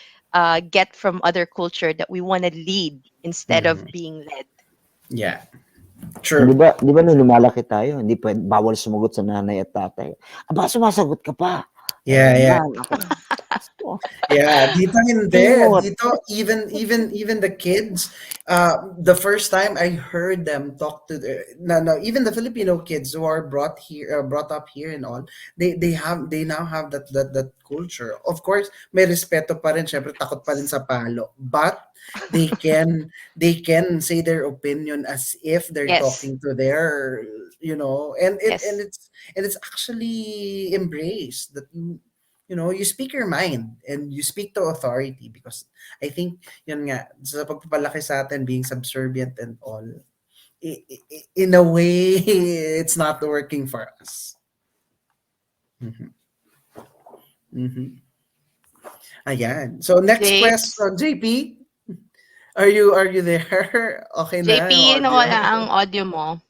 get from other culture, that we want to lead instead of Mhm. being led. Yeah, Di true. ba, di ba nung lumalaki tayo, hindi bawal sumagot sa nanay at tatay. Aba, sumasagot ka pa. Yeah, yeah. Man, ako, oh, Yeah, dito hindi. timur. Dito, even the kids, the first time I heard them talk to no, even the Filipino kids who are brought up here and all, they now have that culture. Of course, may respeto pa rin, syempre takot pa rin sa palo. But they can say their opinion as if they're Yes. talking to their, and Yes. it's actually embraced that you speak your mind and you speak to authority, because I think yun nga sa pagpapalaki sa atin, being subservient and all, in a way, it's not working for us. Mhm. Mhm. Ayan. So next Japes. question, JP, are you there? Okay na yung JP, audio. nawala ang audio mo.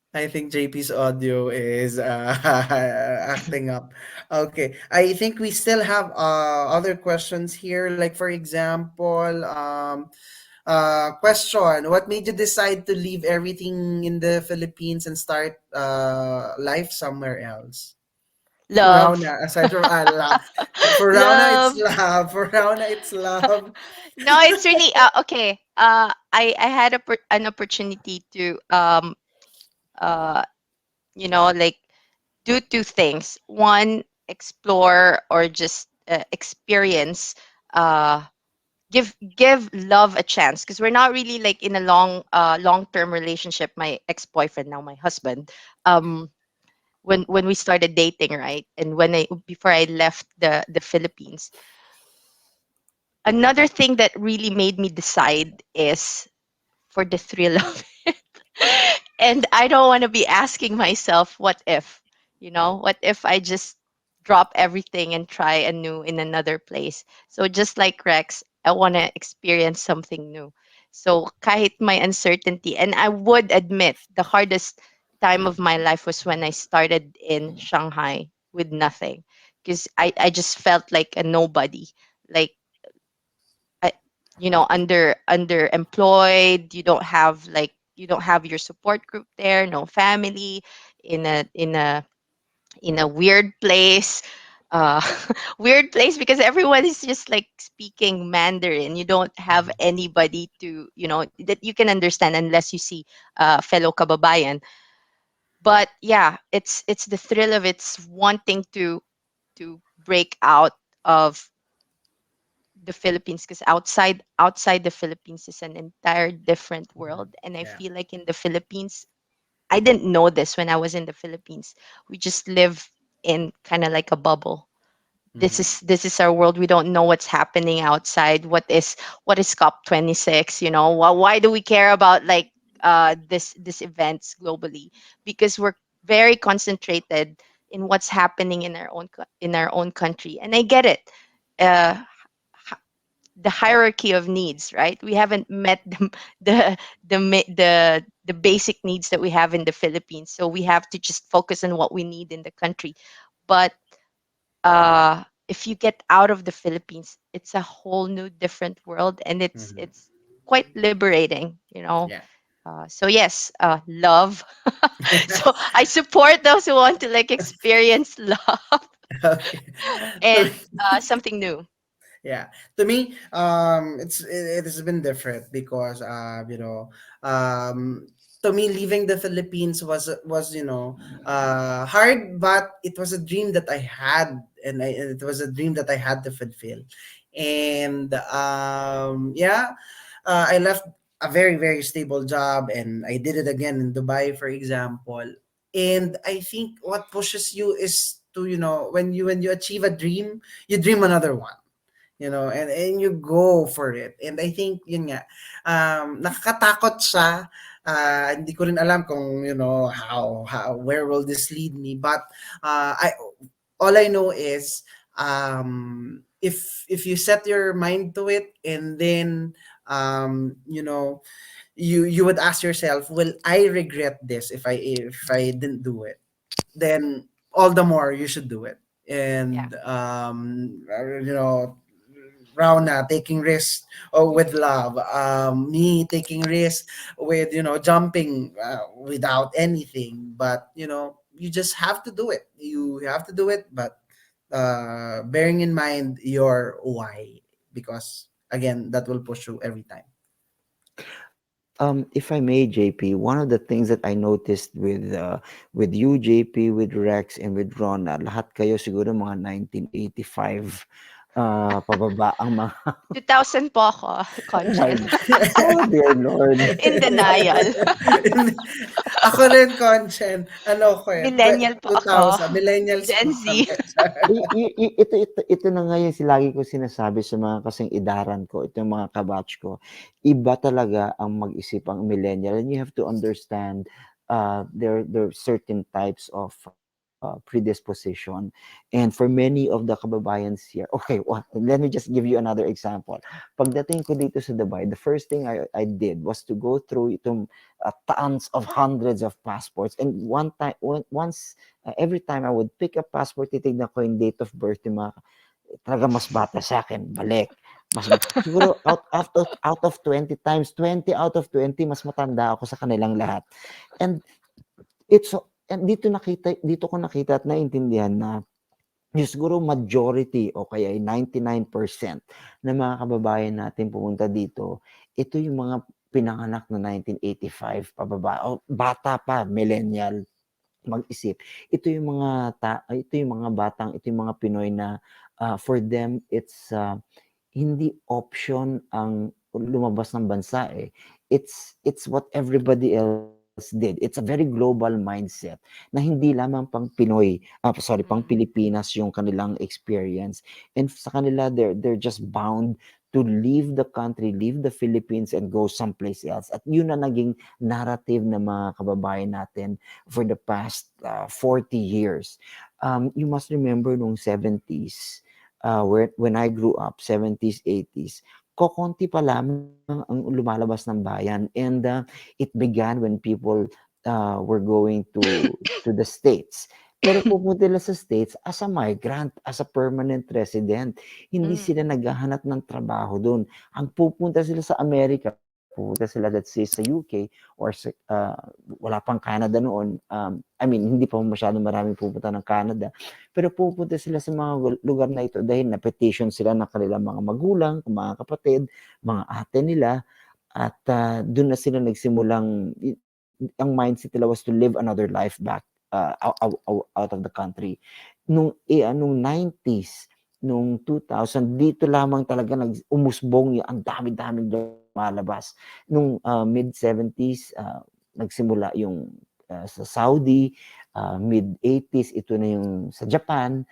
I think JP's audio is acting up. Okay. I think we still have other questions here. Like for example, question: what made you decide to leave everything in the Philippines and start life somewhere else? For Love. Rauna, aside from for Rauna, it's Love. love. For Rauna, it's love. No, it's really okay. I had an opportunity to uh like do two things. One, explore or just experience uh give love a chance, because we're not really like in a long-term relationship. My ex-boyfriend, now my husband, um when we started dating, right? And when I before I left the Philippines, another thing that really made me decide is for the thrill of it. And I don't want to be asking myself, what if? What if I just drop everything and try anew in another place? So just like Rex, I want to experience something new. So kahit my uncertainty, and I would admit the hardest time of my life was when I started in Shanghai with nothing, because I just felt like a nobody. Like I, underemployed. You don't have your support group there, no family, in a weird place. uh Weird place because everyone is just like speaking Mandarin. You don't have anybody to that you can understand unless you see fellow kababayan. But yeah, it's the thrill of it's wanting to break out of the Philippines, because outside the Philippines is an entire different Mhm. world. And I Yeah. feel like in the Philippines, I didn't know this when I was in the Philippines. We just live in kind of like a bubble. this Mhm. is this is our world. We don't know what's happening outside. What is COP26? Why do we care about like this events globally? Because we're very concentrated in what's happening in our own country. And I get it. uh the hierarchy of needs, right? We haven't met the the basic needs that we have in the Philippines, so we have to just focus on what we need in the country. But if you get out of the Philippines, it's a whole new different world, and it's Mhm. it's quite liberating. Yeah. So yes, love. So Yes. I support those who want to like experience love Okay. So, and something new. yeah, to me, it has been different because to me, leaving the Philippines was hard, but it was a dream that I had, and it was a dream that I had to fulfill. And yeah, I left a very very stable job, and I did it again in Dubai, for example. And I think what pushes you is to, when you achieve a dream, you dream another one, and you go for it. And I think yun nga, nakakatakot siya. Hindi ko rin alam kung, how where will this lead me, but I all I know is, if you set your mind to it, and then you would ask yourself, will I regret this if I didn't do it? Then all the more you should do it. Yeah. And Rauna taking risks, with love, me taking risks with, jumping, without anything. But you just have to do it. You have to do it, but bearing in mind your why, because again, that will push you every time. If I may, JP, one of the things that I noticed with you, JP, with Rex, and with Ron, lahat kayo siguro mga 1985 pababa ang mga 2000 po ako, oh my Conchen. God, dear Lord. In denial. Ako rin, Conchen. Ano ko eh, Millennial po ako. 2000. Millennials Gen po Z. kami. Ito na nga yung lagi ko sinasabi sa mga kasing idaran ko, ito yung mga kabatch ko. Iba talaga ang mag-isip ang millennial, and you have to understand there are certain types of predisposition. And for many of the kababayans here, okay, let me just give you another example. Pagdating ko dito sa Dubai, the first thing I did was to go through itong tons of hundreds of passports. And once every time I would pick a passport, titignan ko yung date of birth yung mga talaga mas bata sa akin, balik. Siguro out of 20 times, 20 out of 20 mas matanda ako sa kanilang lahat. And and dito ko nakita at naintindihan na yung siguro majority o kaya ay 99% ng mga kababayan natin pumunta dito, ito yung mga pinanganak na 1985 pababa o bata pa, millennial mag-isip. Ito yung mga batang, ito yung mga Pinoy na for them hindi option ang lumabas ng bansa eh. It's what everybody else did. It's a very global mindset na hindi lamang pang Pinoy, pang Mm. Pilipinas yung kanilang experience. And sa kanila, they're just bound to leave the country, leave the Philippines and go someplace else. At yun na naging narrative ng mga kababayan natin for the past 40 years. You must remember nung 70s, when I grew up, 70s, 80s, kokonti pa lamang ang lumalabas ng bayan. And it began when people were going to the States. Pero pupunta sila sa States as a migrant, as a permanent resident. Hindi Mm. sila naghahanap ng trabaho doon. Ang pupunta sila sa Amerika, pupunta sila let's say sa UK or wala pang Canada noon. I mean, hindi pa masyadong maraming pupunta ng Canada. Pero pupunta sila sa mga lugar na ito dahil na-petition sila ng kanilang mga magulang, mga kapatid, mga ate nila, at doon na sila nagsimulang, ang mindset nila was to live another life back out of the country. Nung 90s, nung 2000, dito lamang talaga umusbong yung ang dami-daming lumalabas. Nung mid-70s, nagsimula yung sa Saudi, mid-80s, ito na yung sa Japan.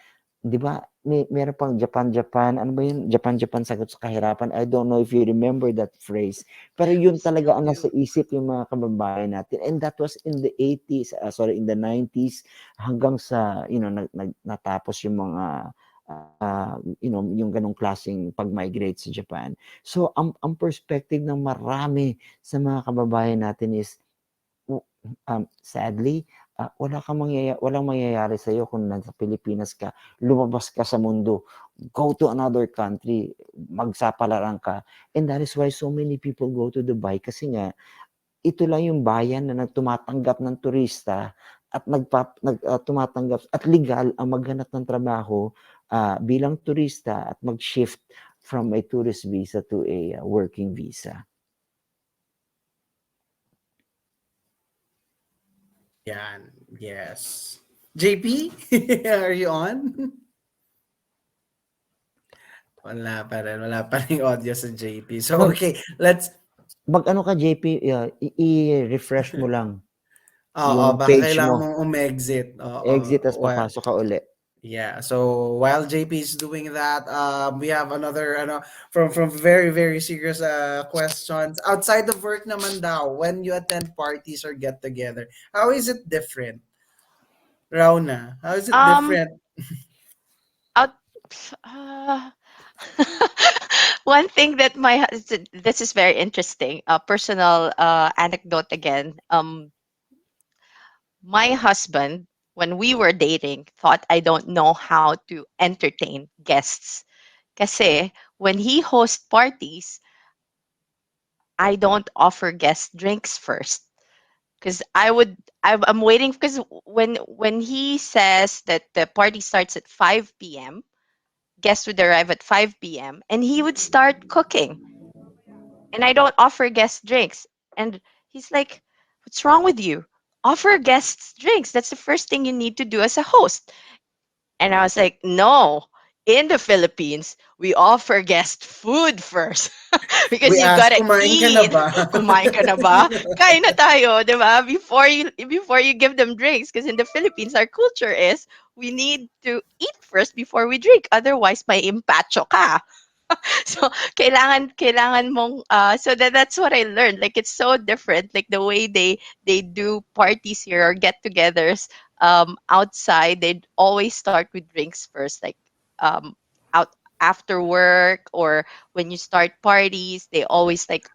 Di ba? Meron pang Japan. Ano ba yun? Japan sagot sa kahirapan. I don't know if you remember that phrase. Pero We yun still talaga ang do. nasa isip yung mga kababayan natin. And that was in the 80s, in the 90s, hanggang sa, natapos yung mga, yung ganong klaseng pag-migrate sa Japan. So, ang perspective ng marami sa mga kababayan natin is, sadly, walang mangyayari sa'yo kung nasa Pilipinas ka, lumabas ka sa mundo, go to another country, magsapalaran ka. And that is why so many people go to Dubai kasi nga, ito lang yung bayan na tumatanggap ng turista at tumatanggap at legal ang maghanap ng trabaho bilang turista at mag-shift from a tourist visa to a working visa. Yan. Yes. JP, are you on? Wala pa rin audio sa JP. So, Mag, okay, let's... Mag-ano ka, JP, i-refresh mo lang Oo, yung baka page kailangan mo. mong umexit. Oo, Exit, tas well, papasok ka uli. yeah. So while JP is doing that, we have another from very very serious questions outside of work naman daw. When you attend parties or get together, how is it different? Rauna, how is it Um, different? out, uh, one thing that this is very interesting. A personal anecdote again. My husband, when we were dating, thought I don't know how to entertain guests. Kasi when he hosts parties, I don't offer guest drinks first. Because I'm waiting because when he says that the party starts at 5 p.m., guests would arrive at 5 p.m. and he would start cooking. And I don't offer guest drinks. And he's like, "What's wrong with you? Offer guests drinks. That's the first thing you need to do as a host." And I was like, "No, in the Philippines, we offer guest food first because We you ask, gotta kumain ka na eat. ba? Kumain ka na ba? Kain na tayo, di ba? Before you give them drinks. Because in the Philippines, our culture is we need to eat first before we drink. Otherwise, may impacho ka. So kailangan mong so that's what I learned. Like it's so different. Like the way they do parties here or get-togethers outside, they'd always start with drinks first, like um out after work or when you start parties, they always like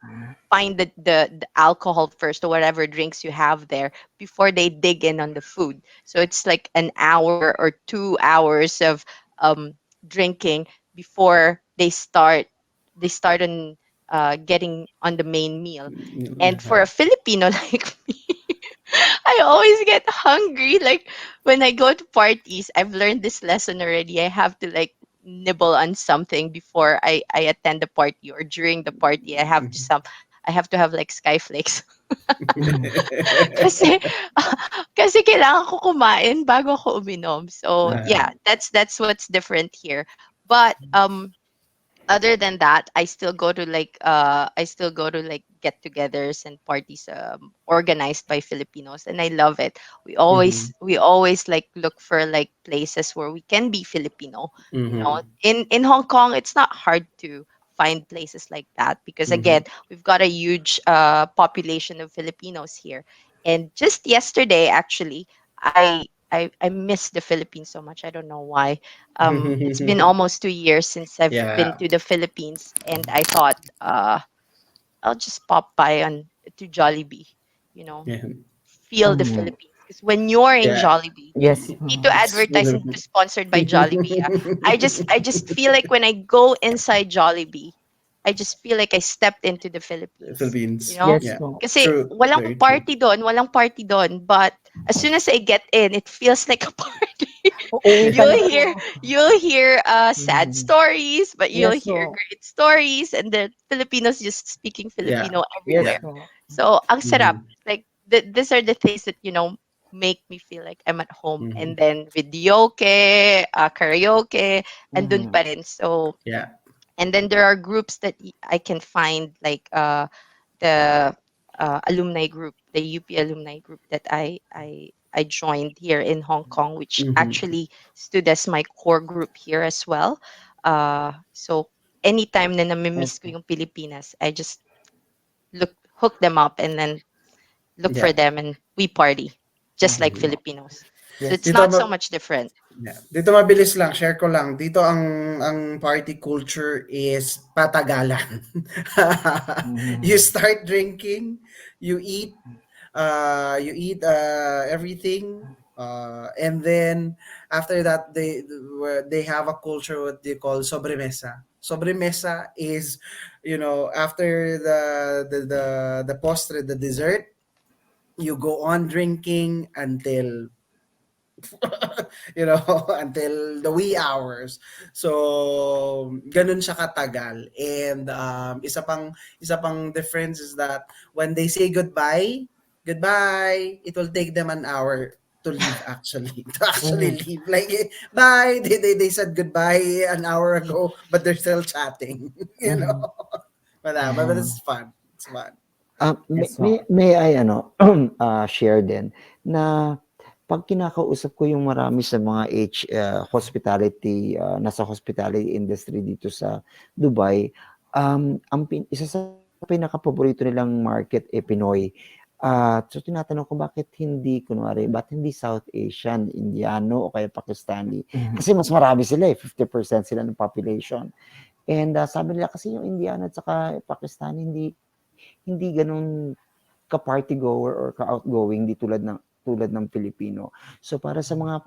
find the alcohol first or whatever drinks you have there before they dig in on the food. So it's like an hour or 2 hours of um, drinking before they start on getting on the main meal. And for a Filipino like me, I always get hungry. Like when I go to parties, I've learned this lesson already. I have to like nibble on something before I attend the party or during the party. I have to have like skyflakes. kasi kasi kailangan ko kumain bago ako uminom. So Ah, yeah, that's what's different here. But other than that, I still go to like get-togethers and parties organized by Filipinos, and I love it. mhm, We always like look for like places where we can be Filipino. You know, mhm, in Hong Kong, it's not hard to find places like that because again, mhm, we've got a huge population of Filipinos here. And just yesterday, actually, I miss the Philippines so much. I don't know why. It's been almost 2 years since I've been yeah, to the Philippines, and I thought, I'll just pop by on to Jollibee, you know, yeah, feel the Mhm. Philippines. Because when you're in yeah. Jollibee, Yes. need to It's advertise and to sponsored by Jollibee. I just feel like when I go inside Jollibee, I just feel like I stepped into the Philippines. You Philippines. know, Yes Yeah, po. kasi true, very true. walang party doon. But as soon as I get in, it feels like a party. Uuwi ka you'll na po. hear you'll hear sad Mhm. stories, but you'll Yes hear po. great stories, and the Filipinos just speaking Yeah, Filipino Yes yeah. everywhere. po. So ang sarap. Mhm, Like these are the things that make me feel like I'm at home. mhm. And then videoke, karaoke, andun Mhm. pa rin. So Yeah. and then there are groups that I can find like the alumni group, the UP alumni group that I joined here in Hong Kong, which Mhm, actually stood as my core group here as well. So anytime na Yes namimiss ko po. yung Pilipinas, I just hook them up and then look for yeah. them and we party just like Mhm. Mhm. Filipinos. So Yes it's Dito not po. so ma- much different. Yeah. Dito mabilis lang, share ko lang. Dito ang party culture is patagalan. You Mhm. start drinking, you eat, everything, and then after that they have a culture what they call sobremesa. Sobremesa is, after the postre, the dessert, you go on drinking until until the wee hours. So, ganun siya katagal. And isa pang difference is that when they say goodbye, it will take them an hour to leave actually. To actually Mhm. leave. Like, bye. They said goodbye an hour ago, but they're still chatting. you know. Mhm. But Mhm. it's fun. It's fun. May, Yes may, po. may I share din na pag kinakausap ko yung marami sa mga hospitality, nasa hospitality industry dito sa Dubai, isa sa pinaka-paborito nilang market Pinoy. So tinatanong ko bakit hindi South Asian, Indiano o kaya Pakistani? Mhm. Kasi mas marami sila 50% sila ng population. And sabi nila kasi yung Indiano at saka Pakistani hindi gano'n ka-party goer or ka-outgoing tulad ng Pilipino. So para sa mga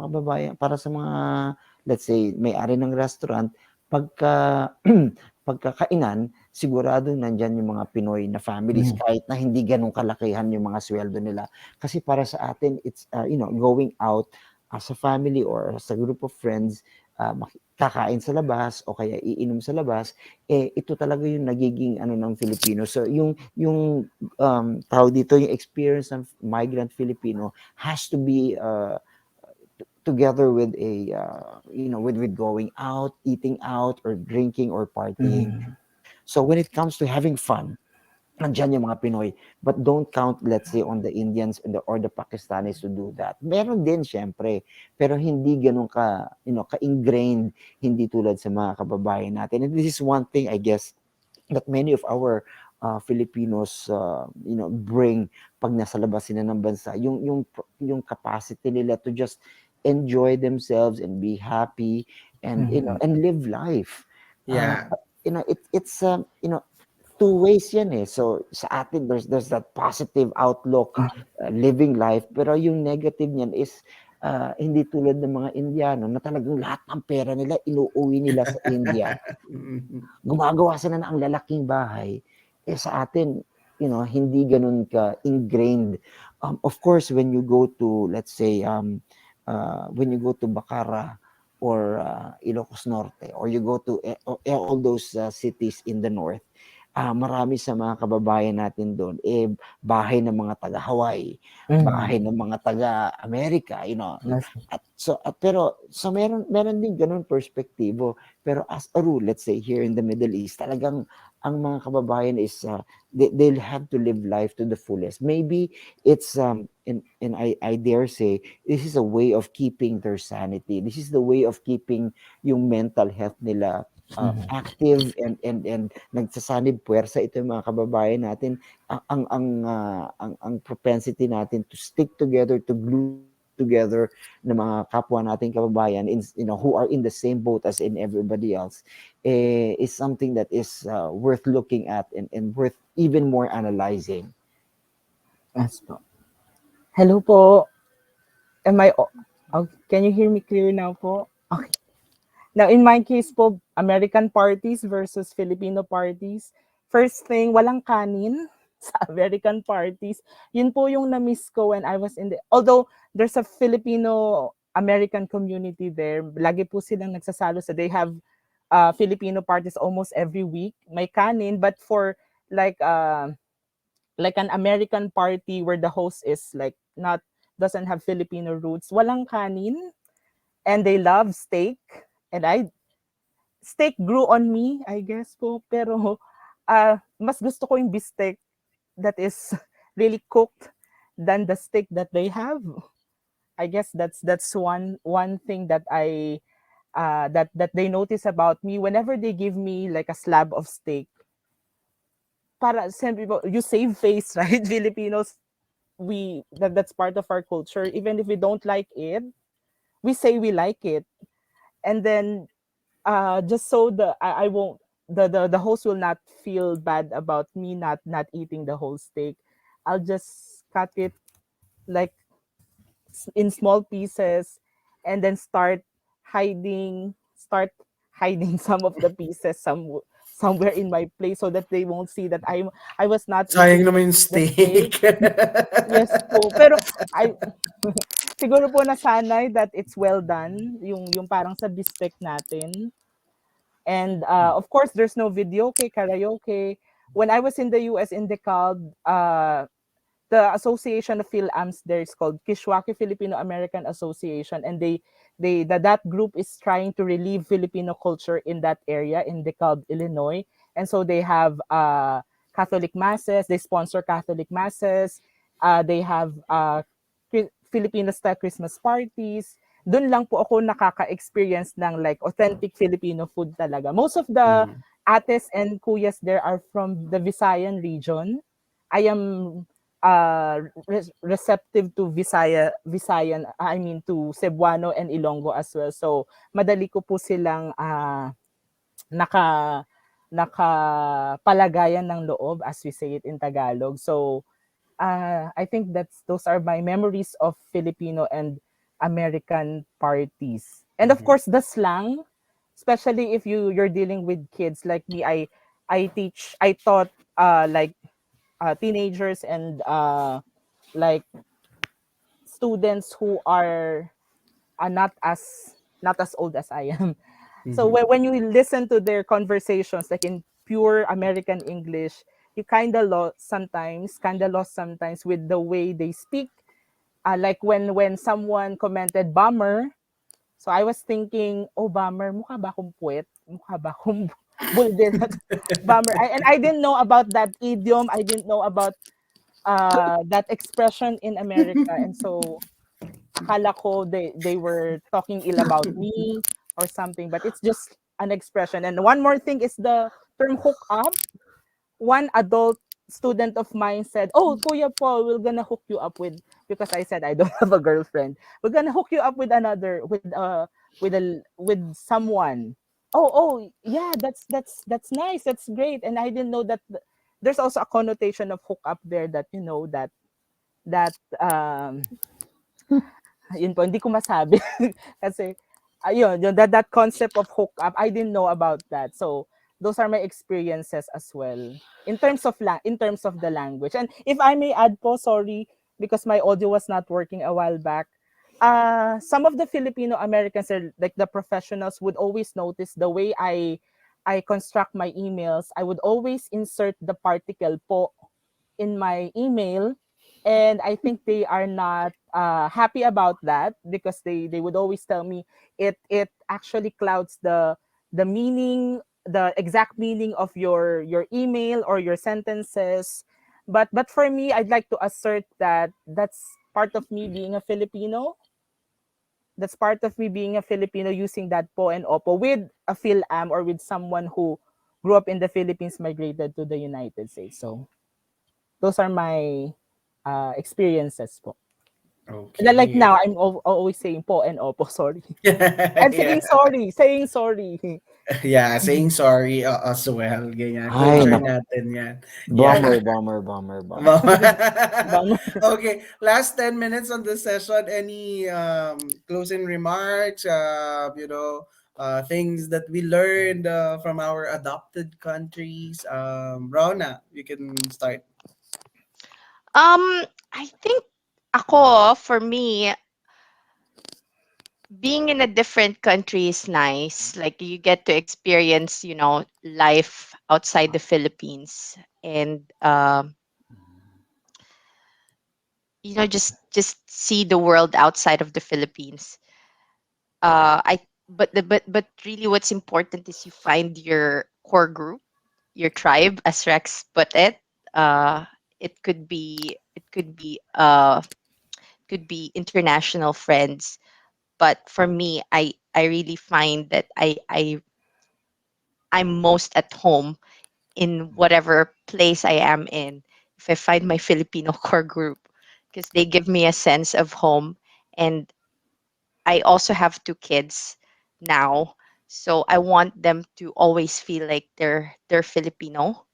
let's say may-ari ng restaurant, pagka pagkakainan, sigurado nandiyan yung mga Pinoy na families Mhm. kahit na hindi gano'n kalakihan yung mga sweldo nila. Kasi para sa atin it's, going out as a family or as a group of friends, kakain sa labas o kaya iinom sa labas, ito talaga yung nagiging ano ng Filipino. So tawag dito, yung experience ng migrant Filipino has to be together with a with going out, eating out, or drinking or partying. Mhm. So when it comes to having fun, nandiyan yung mga Pinoy. But don't count, let's say, on the Indians and or the Pakistanis to do that. Meron din, syempre. Pero hindi ganun ka-ingrained, hindi tulad sa mga kababayan natin. And this is one thing, I guess, that many of our Filipinos bring pag nasa labas sila ng bansa, yung capacity nila to just enjoy themselves and be happy and Mhm. and live life. uh, Yeah. it's two ways yan eh. So sa atin there's that positive outlook, living life, pero yung negative niyan is hindi tulad ng mga Indiano na talagang lahat ng pera nila inuuwi nila sa India, Mhm. gumagawa sila ng ang lalaking bahay. Eh sa atin, hindi ganun ka ingrained. Of course, when you go to, let's say, when you go to Bacara or Ilocos Norte, or you go to all those cities in the north, marami sa mga kababayan natin doon, bahay ng mga taga Hawaii, bahay Mhm. ng mga taga Amerika, Yes. pero so meron din ganun perspektibo. Pero as a rule, let's say here in the Middle East, talagang ang mga kababayan is they'll have to live life to the fullest. Maybe it's and I dare say this is a way of keeping their sanity. This is the way of keeping yung mental health nila Mhm. active and nagsasanib puwersa. Ito yung mga kababayan natin, ang propensity natin to stick together, to glue together ng mga kapwa nating kababayan who are in the same boat as in everybody else, is something that is worth looking at and worth even more analyzing. Yes po. Hello po. Am I can you hear me clear now po? Okay. Now, in my case po, American parties versus Filipino parties. First thing, walang kanin sa American parties. Yun po yung na-miss ko when I was in although there's a Filipino American community there, lagi po silang nagsasalo sa, they have Filipino parties almost every week. May kanin, but for like an American party where the host is like not doesn't have Filipino roots, walang kanin, and they love steak. And steak grew on me, I guess po. Pero mas gusto ko yung beefsteak that is really cooked than the steak that they have. I guess that's one thing that that they notice about me whenever they give me like a slab of steak. Para siyempre po, you save face, right? Filipinos, that's part of our culture. Even if we don't like it, we say we like it. And then just so I won't the host will not feel bad about me not eating the whole steak. I'll just cut it like in small pieces and then start hiding some of the pieces somewhere in my place so that they won't see that I was not Sayang eating naman yung the steak. steak. Yes po. Pero I siguro po nasanay that it's well done yung parang sa bistek natin. And of course, there's no videoke, karaoke. When I was in the US in DeKalb, the Association of PhilAms there is called Kishwaukee Filipino American Association, and that group is trying to relieve Filipino culture in that area in DeKalb, Illinois. And so they have Catholic masses, they sponsor Catholic masses, they have Filipino style Christmas parties. Doon lang po ako nakaka-experience ng like authentic Filipino food talaga. Most of the Mhm. ates and kuyas there are from the Visayan region. I am receptive to Visayan, I mean to Cebuano and Ilonggo as well. So madali ko po silang naka nakapalagayan ng loob, as we say it in Tagalog. So I think those are my memories of Filipino and American parties. And of Mhm. course the slang, especially if you're dealing with kids like me. I taught like teenagers and like students who are not as old as I am. So Mhm. when you listen to their conversations, like in pure American English, you kind of lost sometimes with the way they speak. Like when someone commented "bummer," So I was thinking, oh, bummer, mukha ba akong puwet? Mukha ba akong bulldid? Bummer. And I didn't know about that idiom. I didn't know about that expression in America. And so akala ko they were talking ill about me or something, but it's just an expression. And one more thing is the term hook up. One adult student of mine said, "Oh, Kuya Paul, we're gonna hook you up with," because I said I don't have a girlfriend. We're gonna hook you up with another with someone. Oh, yeah, that's nice. That's great. And I didn't know that there's also a connotation of hook up there, that that yun po, hindi ko masabi. Kasi, ayun, that concept of hookup, I didn't know about that. So, those are my experiences as well. In terms of the language. And if I may add po, sorry, because my audio was not working a while back, some of the Filipino Americans, are like the professionals, would always notice the way I construct my emails. I would always insert the particle po in my email, and I think they are not happy about that, because they would always tell me it actually clouds the meaning, the exact meaning of your email or your sentences. But for me, I'd like to assert that that's part of me being a Filipino. That's part of me being a Filipino, using that po and opo with a Phil-Am, or with someone who grew up in the Philippines, migrated to the United States. So those are my experiences po. And then, like Okay. now, I'm always saying po and opo, sorry. And Yeah. saying sorry. Yeah, saying sorry as well. Ganyan. Ay, Culture Opo. nako. natin yan. Yeah. Bummer, bummer, bummer, bummer. Wow. Bummer. Okay, last 10 minutes on the session. Any closing remarks? Things that we learned from our adopted countries. Rona, you can start. I think ako, for me, being in a different country is nice. Like you get to experience, life outside the Philippines, and just see the world outside of the Philippines. I but really, what's important is you find your core group, your tribe, as Rex put it. Uh, it could be international friends, but for me, I really find that I'm most at home in whatever place I am in if I find my Filipino core group, because they give me a sense of home. And I also have two kids now, so I want them to always feel like they're Filipino.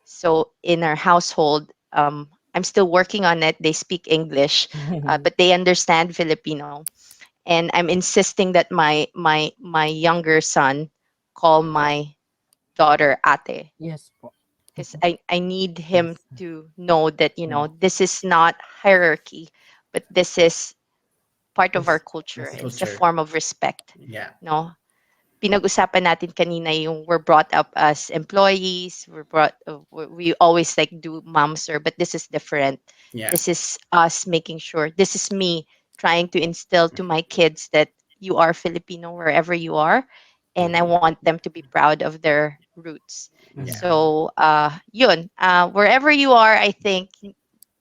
So in our household, I'm still working on it. They speak English, but they understand Filipino, and I'm insisting that my younger son call my daughter ate, Yes po. because I need him Yes. to know that Yeah. this is not hierarchy, but this is part of our Yes. culture. Yes po. It's a Culture. form of respect. Yeah. No, pinag-usapan natin kanina yung we're brought up as employees. We always like do mom sir, but this is different. Yeah. This is us making sure. This is me trying to instill to my kids that you are Filipino wherever you are, and I Mhm. want them to be proud of their roots. Yeah. So, yun, wherever you are, I think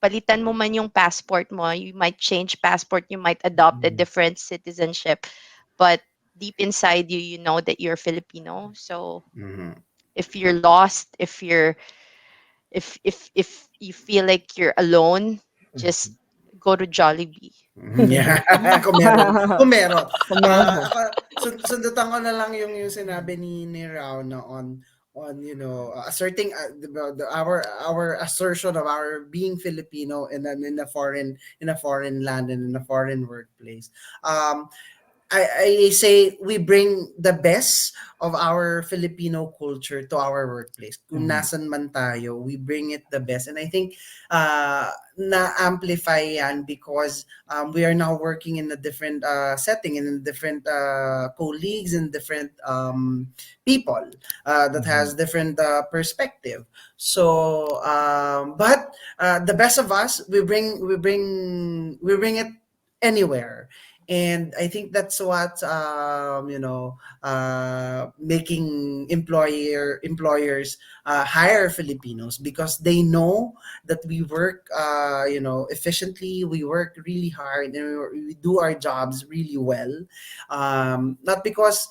palitan mo man yung passport mo, you might change passport, you might adopt a different citizenship, but deep inside you, you know that you're Filipino. So Mhm. if you're lost, if you feel like you're alone, just go to Jollibee. Yeah, kung meron, kung meron. Kumero. Ako, sundutan ko na lang yung sinabi ni Rao na on asserting our assertion of our being Filipino in a foreign land and in a foreign workplace. I say we bring the best of our Filipino culture to our workplace. Kung Mhm. nasan man tayo, we bring it the best. And I think na-amplify yan because we are now working in a different setting, in a different colleagues and different people that Mhm. has different perspective. So, but the best of us, we bring it anywhere. And I think that's what making employers hire Filipinos, because they know that we work efficiently, we work really hard, and we do our jobs really well. Not because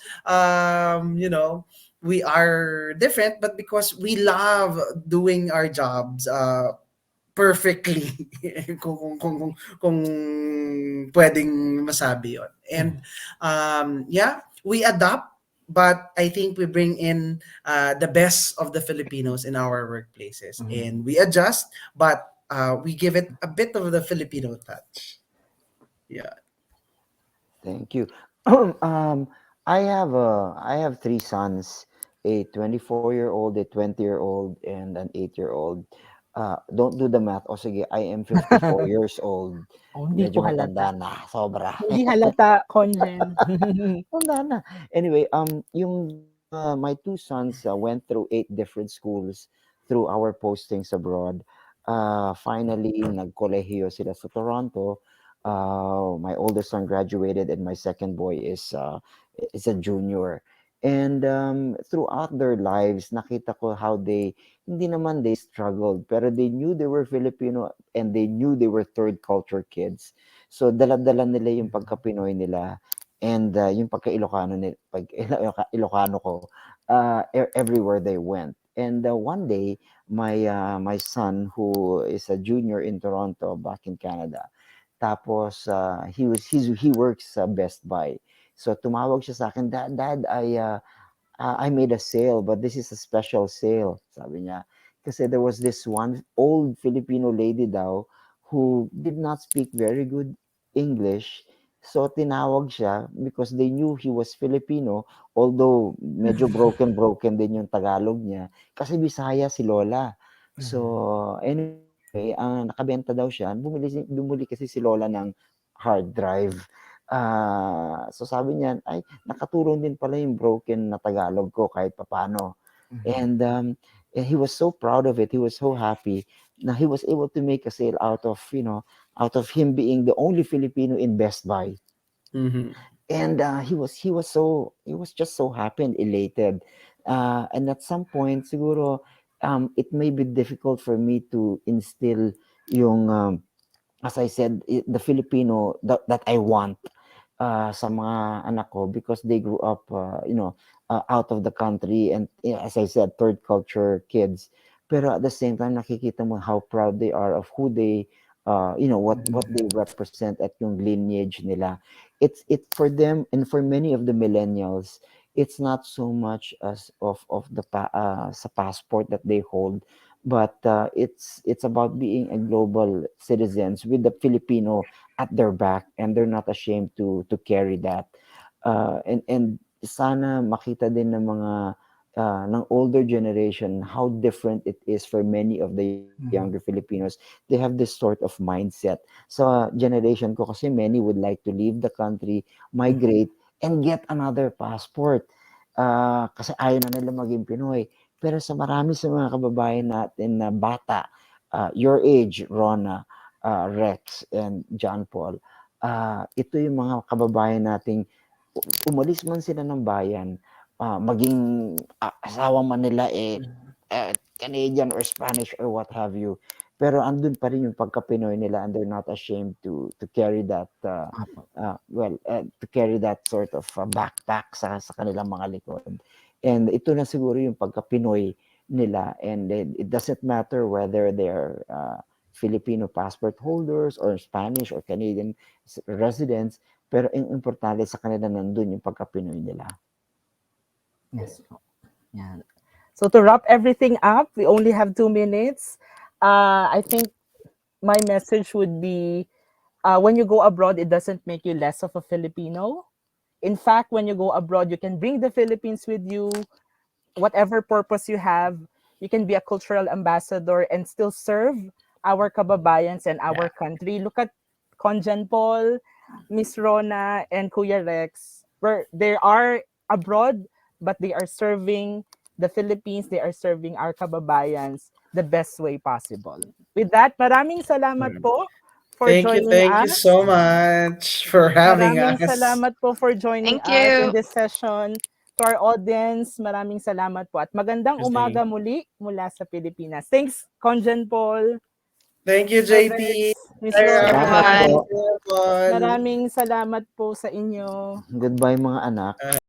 we are different, but because we love doing our jobs perfectly. Kung pwedeng masabi yon. And yeah, we adapt, but I think we bring in the best of the Filipinos in our workplaces, and we adjust, but we give it a bit of the Filipino touch. Yeah. Thank you. um, I have three sons, a 24-year-old, a 20-year-old, and an 8-year-old. Don't do the math. O sige, I am 54 years old. Oh, hindi po Medyo halata. matanda na, sobra. Hindi halata, Conjen. Wala na. Anyway, my two sons went through 8 different schools through our postings abroad. Finally, nagkolehiyo sila sa Toronto. My oldest son graduated, and my second boy is a junior. And throughout their lives, nakita ko how hindi naman they struggled, pero they knew they were Filipino, and they knew they were third culture kids. So dala-dala nila yung pagka-Pinoy nila, and yung pagka-Ilocano Ilocano ko everywhere they went. And one day, my son, who is a junior in Toronto back in Canada, tapos he works sa Best Buy. So tumawag siya sa akin, Dad, I made a sale, but this is a special sale, sabi niya. Kasi there was this one old Filipino lady daw who did not speak very good English. So tinawag siya because they knew he was Filipino, although medyo broken din yung Tagalog niya. Kasi Bisaya si Lola. So anyway, nakabenta daw siya. Bumili kasi si Lola ng hard drive. So sabi niya, ay, nakatulong din pala yung broken na Tagalog ko kahit papano. And he was so proud of it. He was so happy na he was able to make a sale out of him being the only Filipino in Best Buy. Mm-hmm. And he was just so happy and elated. And at some point, siguro, it may be difficult for me to instill yung as I said, the Filipino that I want sa mga anak ko, because they grew up, out of the country, and as I said, third culture kids. Pero at the same time, nakikita mo how proud they are of who they, what they represent at yung lineage nila. It for them, and for many of the millennials, it's not so much as of the sa passport that they hold, but it's about being a global citizens with the Filipino at their back, and they're not ashamed to carry that. And sana makita din ng mga ng older generation how different it is for many of the younger Filipinos. They have this sort of mindset. Sa generation ko kasi, many would like to leave the country, migrate, and get another passport. Kasi ayaw na nila maging Pinoy. Pero sa marami sa mga kababayan natin na bata, your age, Rona, Rex, and John Paul, ito yung mga kababayan nating umalis man sila ng bayan, maging asawa man nila Canadian or Spanish or what have you, pero andun pa rin yung pagka-Pinoy nila, and they're not ashamed to carry that to carry that sort of backpack sa kanilang mga likod. And ito na siguro yung pagka-Pinoy nila, and it doesn't matter whether they're Filipino passport holders or Spanish or Canadian residents, pero ang importante sa kanila nandun yung pagka-Pinoy nila. Yes. Yeah. So to wrap everything up, we only have 2 minutes. I think my message would be, when you go abroad, it doesn't make you less of a Filipino. In fact, when you go abroad, you can bring the Philippines with you, whatever purpose you have. You can be a cultural ambassador and still serve our kababayans and our country. Look at Conjan Paul, Miss Rona, and Kuya Rex, where they are abroad, but they are serving the Philippines, they are serving our kababayans the best way possible. With that, maraming salamat po for joining Thank you us. so much for having Maraming us. salamat po for joining Thank us in you. this session. To our audience, maraming salamat po at magandang umaga Thank muli mula sa Pilipinas. Thanks, Conjen Paul, thank you, Sir JP. Rex, Miss Hi, Salamat Rana. Rona. Thank Everyone. po. you, Paul. Maraming salamat po sa inyo. Goodbye mga anak.